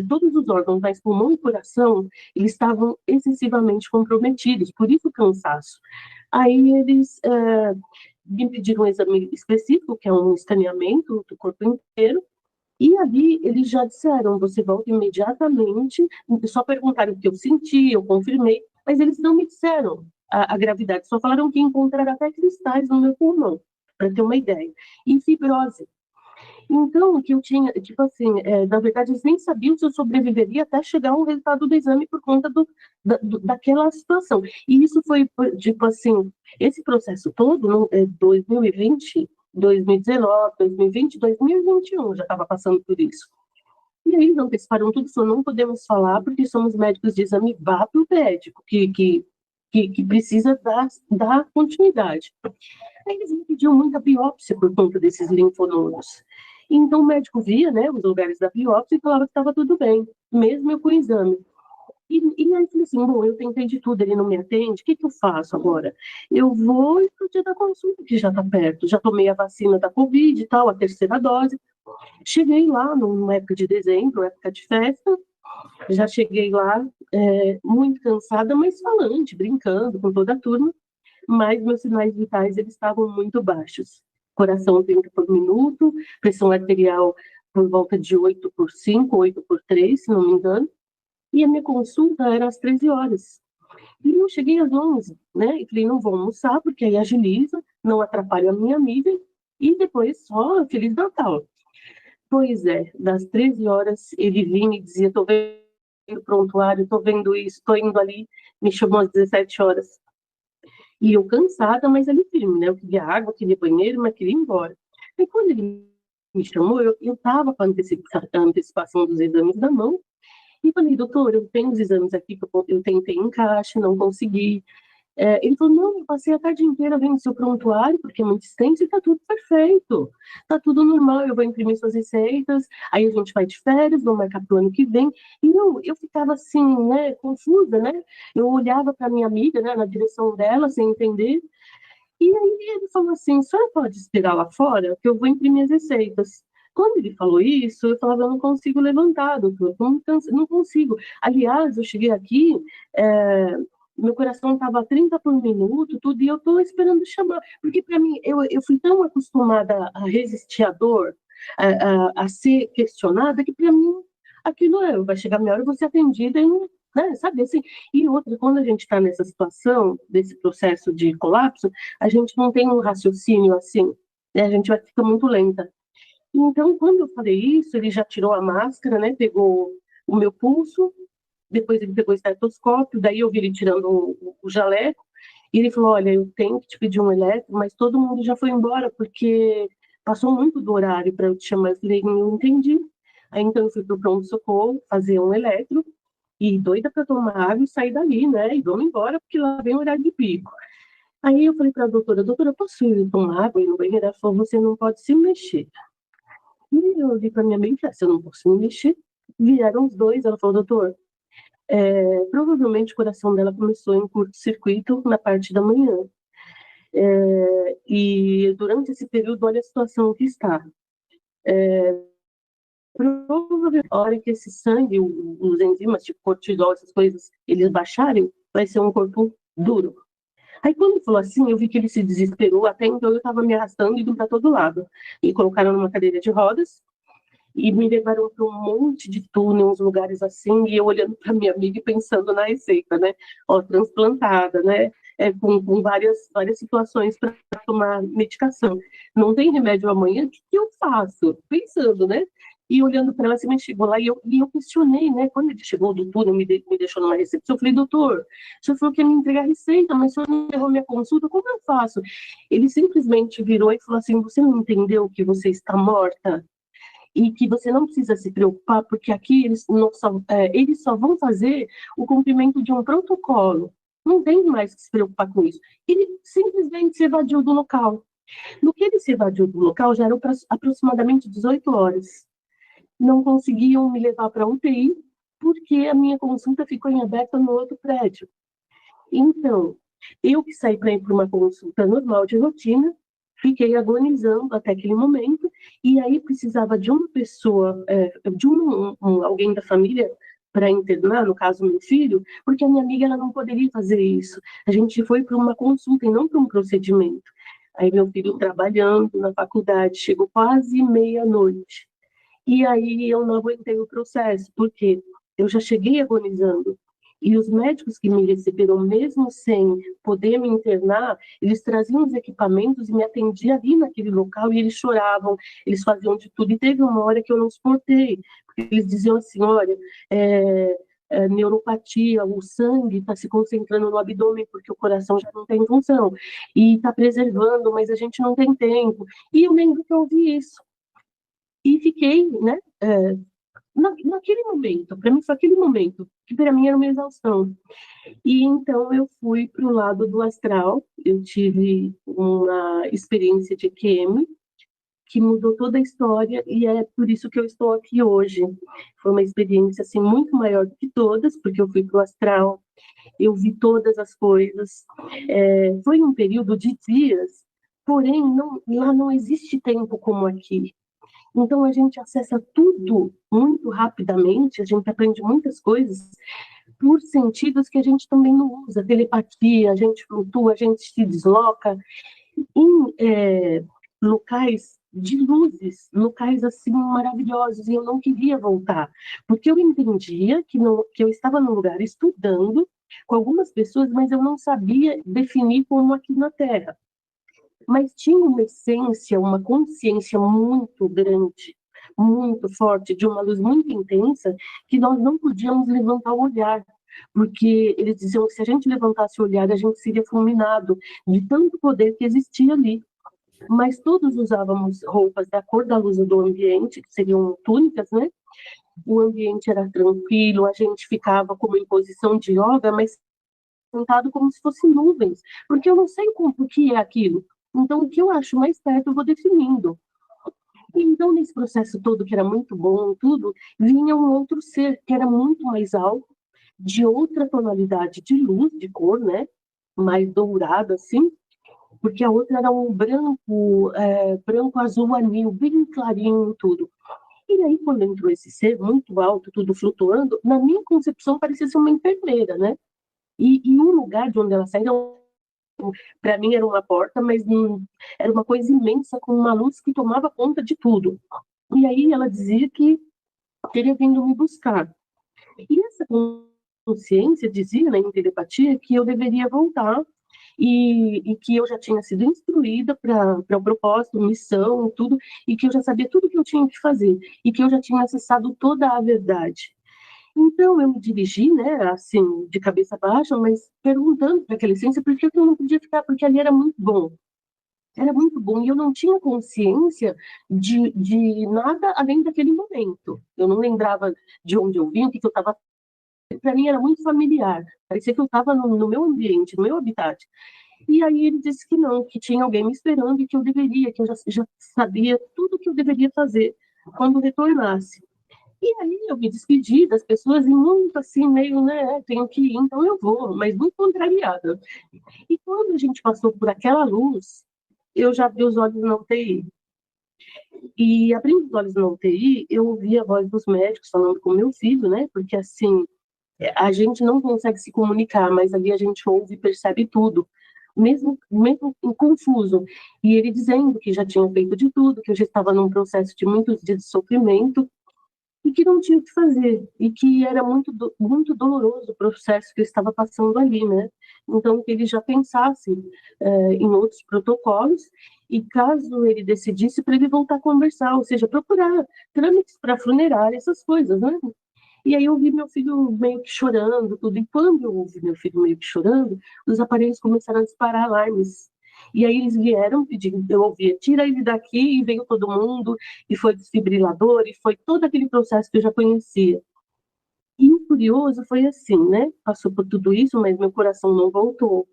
todos os órgãos, mas pulmão e coração, eles estavam excessivamente comprometidos, por isso o cansaço. Aí eles me pediram um exame específico, que é um escaneamento do corpo inteiro, e ali eles já disseram, você volta imediatamente, só perguntaram o que eu senti, eu confirmei, mas eles não me disseram a gravidade, só falaram que encontraram até cristais no meu pulmão, para ter uma ideia, e fibrose. Então, o que eu tinha, tipo assim, na verdade, eles nem sabiam se eu sobreviveria até chegar ao resultado do exame por conta daquela situação. E isso foi, tipo assim, esse processo todo, no 2020, 2019, 2020, 2021, já estava passando por isso. E aí, não, eles param tudo, falou, não podemos falar porque somos médicos de exame, vá para o médico, que precisa dar continuidade. Aí eles me pediam muita biópsia por conta desses linfonodos. Então o médico via, né, os lugares da biópsia e falava que estava tudo bem, mesmo eu com o exame. E aí eu falei assim, bom, eu tentei de tudo, ele não me atende, o que eu faço agora? Eu vou pro dia da consulta, que já está perto, já tomei a vacina da Covid e tal, a terceira dose. Cheguei lá numa época de dezembro, época de festa, já cheguei lá muito cansada, mas falante, brincando com toda a turma, mas meus sinais vitais eles estavam muito baixos. Coração 30 por minuto, pressão arterial por volta de 8 por 5, 8 por 3, se não me engano. E a minha consulta era às 13 horas. E eu cheguei às 11, né? E falei, não vou almoçar, porque aí agiliza, não atrapalha a minha amiga, e depois só Feliz Natal. Pois é, das 13 horas ele vinha e dizia, tô vendo o prontuário, tô vendo isso, tô indo ali, me chamou às 17 horas. E eu cansada, mas ali firme, né? Eu queria água, queria banheiro, mas queria ir embora. E quando ele me chamou, eu estava com a antecipação dos exames na mão, e falei, doutor, eu tenho os exames aqui, que eu tentei encaixe, não consegui. Ele falou, não, eu passei a tarde inteira vendo seu prontuário, porque é muito extenso e está tudo perfeito. Está tudo normal, eu vou imprimir suas receitas, aí a gente vai de férias, vou marcar para o ano que vem. E eu ficava assim, né, confusa, né? Eu olhava para minha amiga, né, na direção dela, sem entender. E aí ele falou assim, a senhora pode esperar lá fora, que eu vou imprimir as receitas. Quando ele falou isso, eu falava, eu não consigo levantar, doutor, não consigo. Aliás, eu cheguei aqui, meu coração estava a 30 por minuto, tudo, e eu estou esperando chamar. Porque, para mim, eu fui tão acostumada a resistir à dor, a ser questionada, que, para mim, aquilo vai chegar a minha hora, eu vou ser atendida e né, sabe assim? E outra, quando a gente está nessa situação, desse processo de colapso, a gente não tem um raciocínio assim, né? A gente vai ficar muito lenta. Então, quando eu falei isso, ele já tirou a máscara, né? Pegou o meu pulso, depois ele pegou o estetoscópio, daí eu vi ele tirando o jaleco, e ele falou, olha, eu tenho que te pedir um eletro, mas todo mundo já foi embora, porque passou muito do horário para eu te chamar. Eu falei, não entendi. Aí então eu fui para o pronto-socorro fazer um eletro, e doida para tomar água e sair dali, né? E vamos embora, porque lá vem o horário de pico. Aí eu falei para a doutora, posso ir tomar água e no banheiro? Ela falou, você não pode se mexer. E eu olhei para minha amiga e falei, se eu não posso me mexer, vieram os dois. Ela falou, doutor, provavelmente o coração dela começou em curto-circuito na parte da manhã. E durante esse período, olha a situação que está. Provavelmente, a hora que esse sangue, os enzimas, tipo cortisol, essas coisas, eles baixarem, vai ser um corpo duro. Aí quando ele falou assim, eu vi que ele se desesperou, até então eu estava me arrastando e indo para todo lado. E colocaram numa cadeira de rodas, e me levaram para um monte de túnel, uns lugares assim, e eu olhando para minha amiga e pensando na receita, né? Ó, transplantada, né? Com várias situações para tomar medicação. Não tem remédio amanhã, o que eu faço? Pensando, né? E olhando para ela, assim, me chegou lá e eu questionei, né? Quando ele chegou do túnel, me deixou numa recepção, eu falei, doutor, o senhor falou que ia me entregar a receita, mas o senhor não errou minha consulta, como eu faço? Ele simplesmente virou e falou assim, você não entendeu que você está morta? E que você não precisa se preocupar, porque aqui eles só vão fazer o cumprimento de um protocolo. Não tem mais que se preocupar com isso. Ele simplesmente se evadiu do local. No que ele se evadiu do local, já eram aproximadamente 18 horas. Não conseguiam me levar para a UTI, porque a minha consulta ficou em aberta no outro prédio. Então, eu que saí para ir para uma consulta normal de rotina, fiquei agonizando até aquele momento, e aí precisava de uma pessoa, de alguém da família para internar, no caso meu filho, porque a minha amiga ela não poderia fazer isso. A gente foi para uma consulta e não para um procedimento. Aí meu filho trabalhando na faculdade, chegou quase meia-noite. E aí eu não aguentei o processo, porque eu já cheguei agonizando. E os médicos que me receberam, mesmo sem poder me internar, eles traziam os equipamentos e me atendiam ali naquele local e eles choravam, eles faziam de tudo. E teve uma hora que eu não suportei, porque eles diziam assim, olha, neuropatia, o sangue está se concentrando no abdômen porque o coração já não tem função. E está preservando, mas a gente não tem tempo. E eu lembro que eu ouvi isso. E fiquei, né, naquele momento, para mim foi aquele momento, que para mim era uma exaustão. E então eu fui para o lado do astral, eu tive uma experiência de QM, que mudou toda a história, e é por isso que eu estou aqui hoje. Foi uma experiência assim, muito maior do que todas, porque eu fui para o astral, eu vi todas as coisas. Foi um período de dias, porém, lá não existe tempo como aqui. Então, a gente acessa tudo muito rapidamente, a gente aprende muitas coisas por sentidos que a gente também não usa. Telepatia, a gente flutua, a gente se desloca em locais de luzes, locais assim maravilhosos, e eu não queria voltar, porque eu entendia que eu estava no lugar estudando com algumas pessoas, mas eu não sabia definir como aqui na Terra. Mas tinha uma essência, uma consciência muito grande, muito forte, de uma luz muito intensa, que nós não podíamos levantar o olhar, porque eles diziam que se a gente levantasse o olhar, a gente seria fulminado de tanto poder que existia ali. Mas todos usávamos roupas da cor da luz do ambiente, que seriam túnicas, né? O ambiente era tranquilo, a gente ficava como em posição de yoga, mas sentado como se fossem nuvens, porque eu não sei o que é aquilo. Então, o que eu acho mais perto, eu vou definindo. Então, nesse processo todo, que era muito bom, tudo, vinha um outro ser, que era muito mais alto, de outra tonalidade de luz, de cor, né? Mais dourada, assim, porque a outra era um branco azul anil, bem clarinho, tudo. E aí, quando entrou esse ser muito alto, tudo flutuando, na minha concepção, parecia ser uma enfermeira, né? E um lugar de onde ela saiu, para mim era uma porta, mas era uma coisa imensa, com uma luz que tomava conta de tudo. E aí ela dizia que teria vindo me buscar. E essa consciência dizia, né, em telepatia, que eu deveria voltar e que eu já tinha sido instruída para o propósito, missão, tudo, e que eu já sabia tudo que eu tinha que fazer, e que eu já tinha acessado toda a verdade. Então, eu me dirigi, né, assim, de cabeça baixa, mas perguntando para aquela essência por que eu não podia ficar, porque ali era muito bom. Era muito bom, e eu não tinha consciência de nada além daquele momento. Eu não lembrava de onde eu vim, o que, que eu estava. Para mim era muito familiar. Parecia que eu estava no meu ambiente, no meu habitat. E aí ele disse que não, que tinha alguém me esperando e que eu deveria, que eu já sabia tudo o que eu deveria fazer quando retornasse. E aí eu me despedi das pessoas e muito assim, meio, né, tenho que ir, então eu vou, mas muito contrariada. E quando a gente passou por aquela luz, eu já vi os olhos na UTI. E abrindo os olhos na UTI, eu ouvi a voz dos médicos falando com meu filho, né, porque assim, a gente não consegue se comunicar, mas ali a gente ouve e percebe tudo. Mesmo confuso. E ele dizendo que já tinha feito de tudo, que eu já estava num processo de muitos dias de sofrimento, e que não tinha o que fazer, e que era muito doloroso o processo que eu estava passando ali, né? Então, que ele já pensasse em outros protocolos, e caso ele decidisse, para ele voltar a conversar, ou seja, procurar trâmites para funerária, essas coisas, né? E aí eu vi meu filho meio que chorando, tudo, e quando eu ouvi meu filho meio que chorando, os aparelhos começaram a disparar alarmes. E aí eles vieram pedir, eu ouvia, tira ele daqui, e veio todo mundo, e foi desfibrilador, e foi todo aquele processo que eu já conhecia. E o curioso foi assim, né? Passou por tudo isso, mas meu coração não voltou.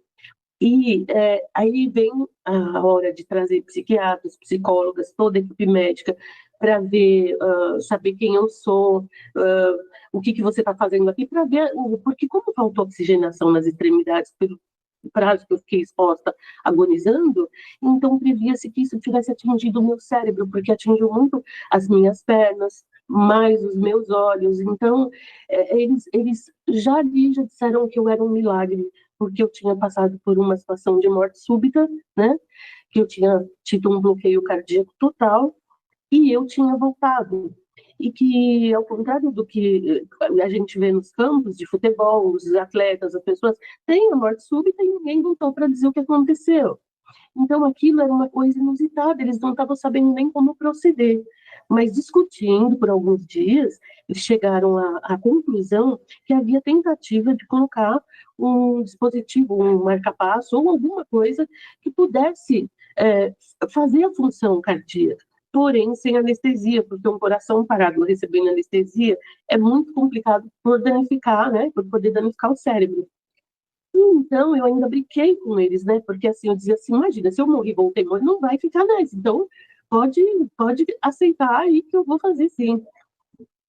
E aí vem a hora de trazer psiquiatras, psicólogas, toda a equipe médica, para ver, saber quem eu sou, o que você está fazendo aqui, para ver, porque como faltou oxigenação nas extremidades, pelo prazo que eu fiquei exposta, agonizando, então previa-se que isso tivesse atingido o meu cérebro, porque atingiu muito as minhas pernas, mais os meus olhos. Então, eles já ali já disseram que eu era um milagre, porque eu tinha passado por uma situação de morte súbita, né? Que eu tinha tido um bloqueio cardíaco total e eu tinha voltado. E que, ao contrário do que a gente vê nos campos de futebol, os atletas, as pessoas têm a morte súbita e ninguém voltou para dizer o que aconteceu. Então, aquilo era uma coisa inusitada, eles não estavam sabendo nem como proceder. Mas, discutindo por alguns dias, eles chegaram à conclusão que havia tentativa de colocar um dispositivo, um marca-passo ou alguma coisa que pudesse fazer a função cardíaca, porém sem anestesia, porque um coração parado recebendo anestesia é muito complicado por danificar, né, por poder danificar o cérebro. Então, eu ainda brinquei com eles, né? Porque assim, eu dizia assim, imagina, se eu morrer, voltei, morrer, não vai ficar mais. Então, pode, pode aceitar aí que eu vou fazer sim.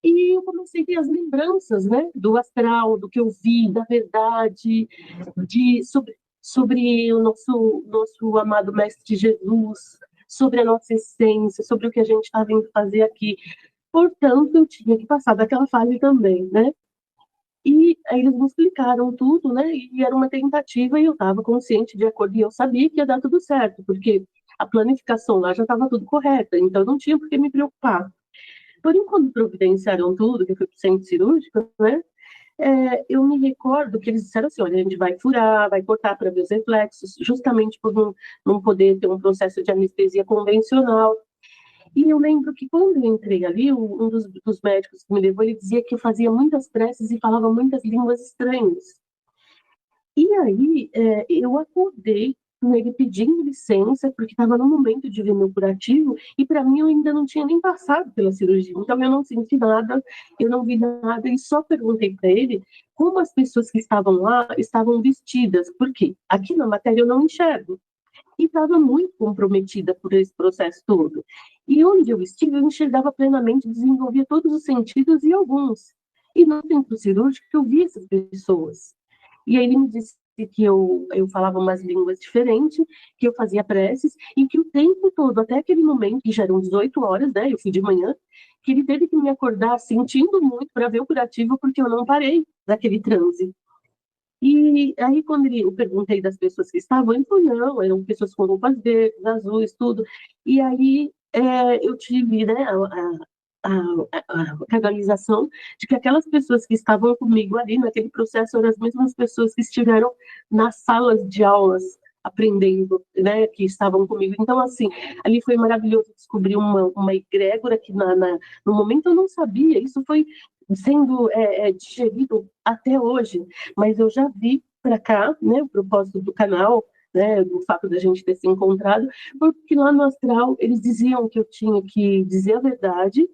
E eu comecei a ter as lembranças, né? Do astral, do que eu vi, da verdade, sobre o nosso amado Mestre Jesus, sobre a nossa essência, sobre o que a gente está vindo fazer aqui. Portanto, eu tinha que passar daquela fase também, né? E aí eles me explicaram tudo, né? E era uma tentativa e eu estava consciente de acordo, e eu sabia que ia dar tudo certo, porque a planificação lá já estava tudo correta, então não tinha por que me preocupar. Porém, quando providenciaram tudo, que eu fui para o centro cirúrgico, né? Eu me recordo que eles disseram assim, olha, a gente vai furar, vai cortar para ver os reflexos, justamente por não poder ter um processo de anestesia convencional. E eu lembro que quando eu entrei ali, um dos médicos que me levou, ele dizia que eu fazia muitas preces e falava muitas línguas estranhas. E aí eu acordei com ele pedindo licença, porque estava no momento de ver meu curativo, e para mim eu ainda não tinha nem passado pela cirurgia, então eu não senti nada, eu não vi nada, e só perguntei para ele como as pessoas que estavam lá estavam vestidas, porque aqui na matéria eu não enxergo, e estava muito comprometida por esse processo todo. E onde eu estive, eu enxergava plenamente, desenvolvia todos os sentidos e alguns. E no centro cirúrgico, eu vi essas pessoas. E aí ele me disse que eu falava umas línguas diferentes, que eu fazia preces, e que o tempo todo, até aquele momento, que já eram 18 horas, né, eu fui de manhã, que ele teve que me acordar sentindo muito para ver o curativo, porque eu não parei daquele transe. E aí, quando eu perguntei das pessoas que estavam, ele falou, não, eram pessoas com roupas verdes, azuis, tudo. E aí eu tive, né, a realização de que aquelas pessoas que estavam comigo ali naquele processo eram as mesmas pessoas que estiveram nas salas de aulas aprendendo, né, que estavam comigo. Então, assim, ali foi maravilhoso descobrir uma egrégora que no momento eu não sabia. Isso foi sendo digerido até hoje, mas eu já vi para cá, né, o propósito do canal, né, do fato da gente ter se encontrado, porque lá no astral eles diziam que eu tinha que dizer a verdade,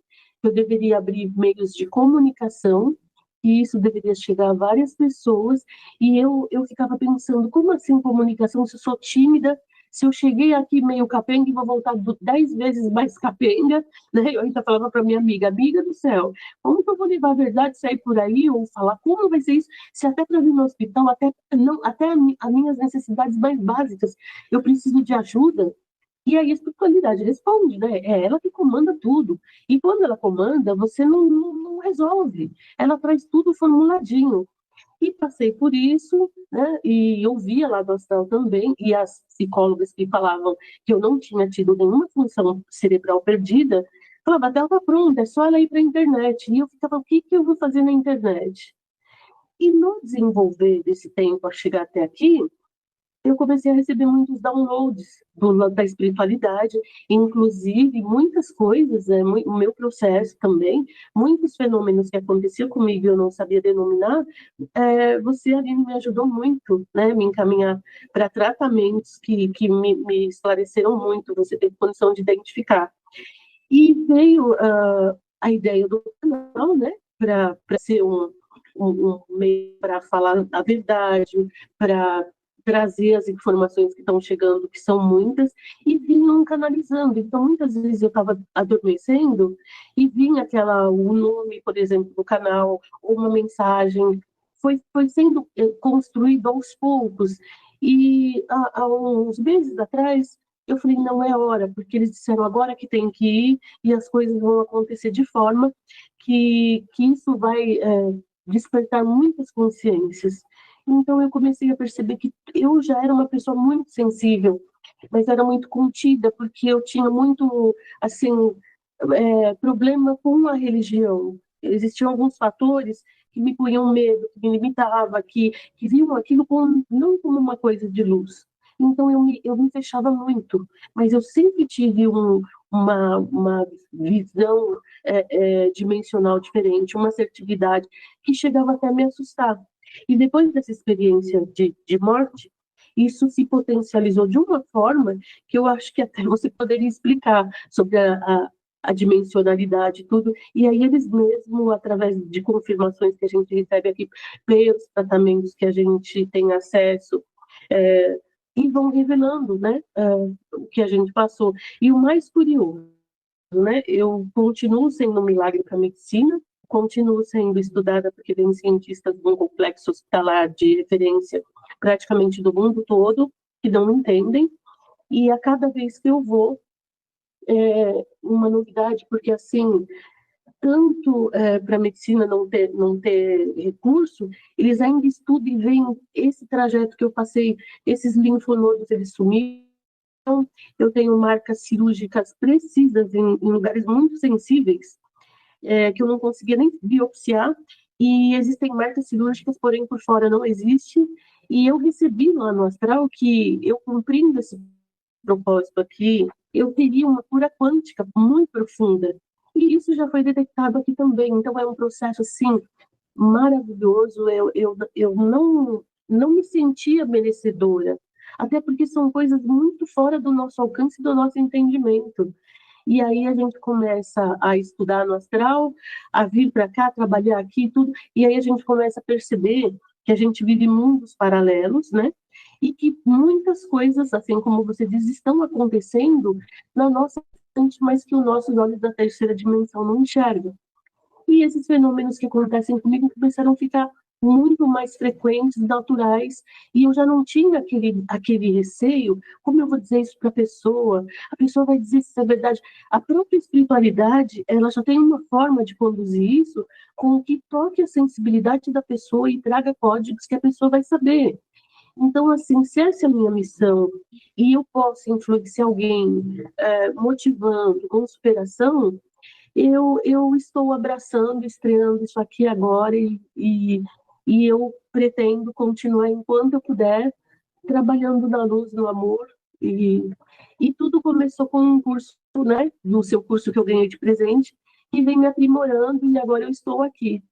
que eu deveria abrir meios de comunicação, que isso deveria chegar a várias pessoas, e eu ficava pensando, como assim comunicação, se eu sou tímida, se eu cheguei aqui meio capenga e vou voltar 10 vezes mais capenga, né? Eu ainda falava para minha amiga do céu, como que eu vou levar a verdade, sair por aí, ou falar, como vai ser isso, se até para vir no hospital, até, não, até as minhas necessidades mais básicas, eu preciso de ajuda, e aí a espiritualidade responde, né? É ela que comanda tudo. E quando ela comanda, você não resolve. Ela traz tudo formuladinho. E passei por isso, né? E eu via lá do astral também, e as psicólogas que falavam que eu não tinha tido nenhuma função cerebral perdida, falavam, até ela tá pronta, é só ela ir para a internet. E eu ficava, o que eu vou fazer na internet? E no desenvolver desse tempo a chegar até aqui, eu comecei a receber muitos downloads da espiritualidade, inclusive muitas coisas, o meu processo também, muitos fenômenos que aconteciam comigo e eu não sabia denominar, você, Aline, me ajudou muito, né, me encaminhar para tratamentos que me esclareceram muito, você teve condição de identificar. E veio a ideia do canal, né, para ser um meio para falar a verdade, para trazer as informações que estão chegando, que são muitas, e vinham canalizando. Então, muitas vezes eu estava adormecendo e vinha o nome, por exemplo, do canal, ou uma mensagem. Foi sendo construído aos poucos. E há uns meses atrás, eu falei, não é hora, porque eles disseram agora que tem que ir e as coisas vão acontecer de forma que isso vai despertar muitas consciências. Então eu comecei a perceber que eu já era uma pessoa muito sensível, mas era muito contida, porque eu tinha muito, assim, problema com a religião. Existiam alguns fatores que me punham medo, que me limitava, que viam aquilo não como uma coisa de luz. Então eu me fechava muito, mas eu sempre tive uma visão dimensional diferente, uma assertividade que chegava até a me assustar. E depois dessa experiência de morte, isso se potencializou de uma forma que eu acho que até você poderia explicar sobre a dimensionalidade e tudo, e aí eles mesmo, através de confirmações que a gente recebe aqui, pelos tratamentos que a gente tem acesso, e vão revelando, né, o que a gente passou. E o mais curioso, né, eu continuo sendo um milagre para a medicina, continuo sendo estudada porque tem cientistas de um complexo hospitalar de referência praticamente do mundo todo que não me entendem, e a cada vez que eu vou, uma novidade, porque assim, tanto para a medicina não ter recurso, eles ainda estudam e veem esse trajeto que eu passei, esses linfonodos, eles sumiram, eu tenho marcas cirúrgicas precisas em lugares muito sensíveis, que eu não conseguia nem biopsiar, e existem marcas cirúrgicas, porém por fora não existe, e eu recebi lá no astral que eu cumprindo esse propósito aqui, eu teria uma cura quântica muito profunda. E isso já foi detectado aqui também. Então, é um processo, assim, maravilhoso. Eu não me sentia merecedora. Até porque são coisas muito fora do nosso alcance e do nosso entendimento. E aí a gente começa a estudar no astral, a vir para cá, trabalhar aqui e tudo. E aí a gente começa a perceber que a gente vive mundos paralelos, né? E que muitas coisas, assim como você diz, estão acontecendo na nossa frente, mas que os nossos olhos da terceira dimensão não enxergam. E esses fenômenos que acontecem comigo começaram a ficar muito mais frequentes, naturais, e eu já não tinha aquele receio, como eu vou dizer isso para a pessoa vai dizer se é verdade. A própria espiritualidade, ela já tem uma forma de conduzir isso com que toque a sensibilidade da pessoa e traga códigos que a pessoa vai saber. Então, assim, se essa é a minha missão e eu posso influenciar alguém motivando, com superação, eu estou abraçando, estreando isso aqui agora e eu pretendo continuar enquanto eu puder, trabalhando na luz, no amor. E tudo começou com um curso, né, no seu curso que eu ganhei de presente, e vem me aprimorando, e agora eu estou aqui,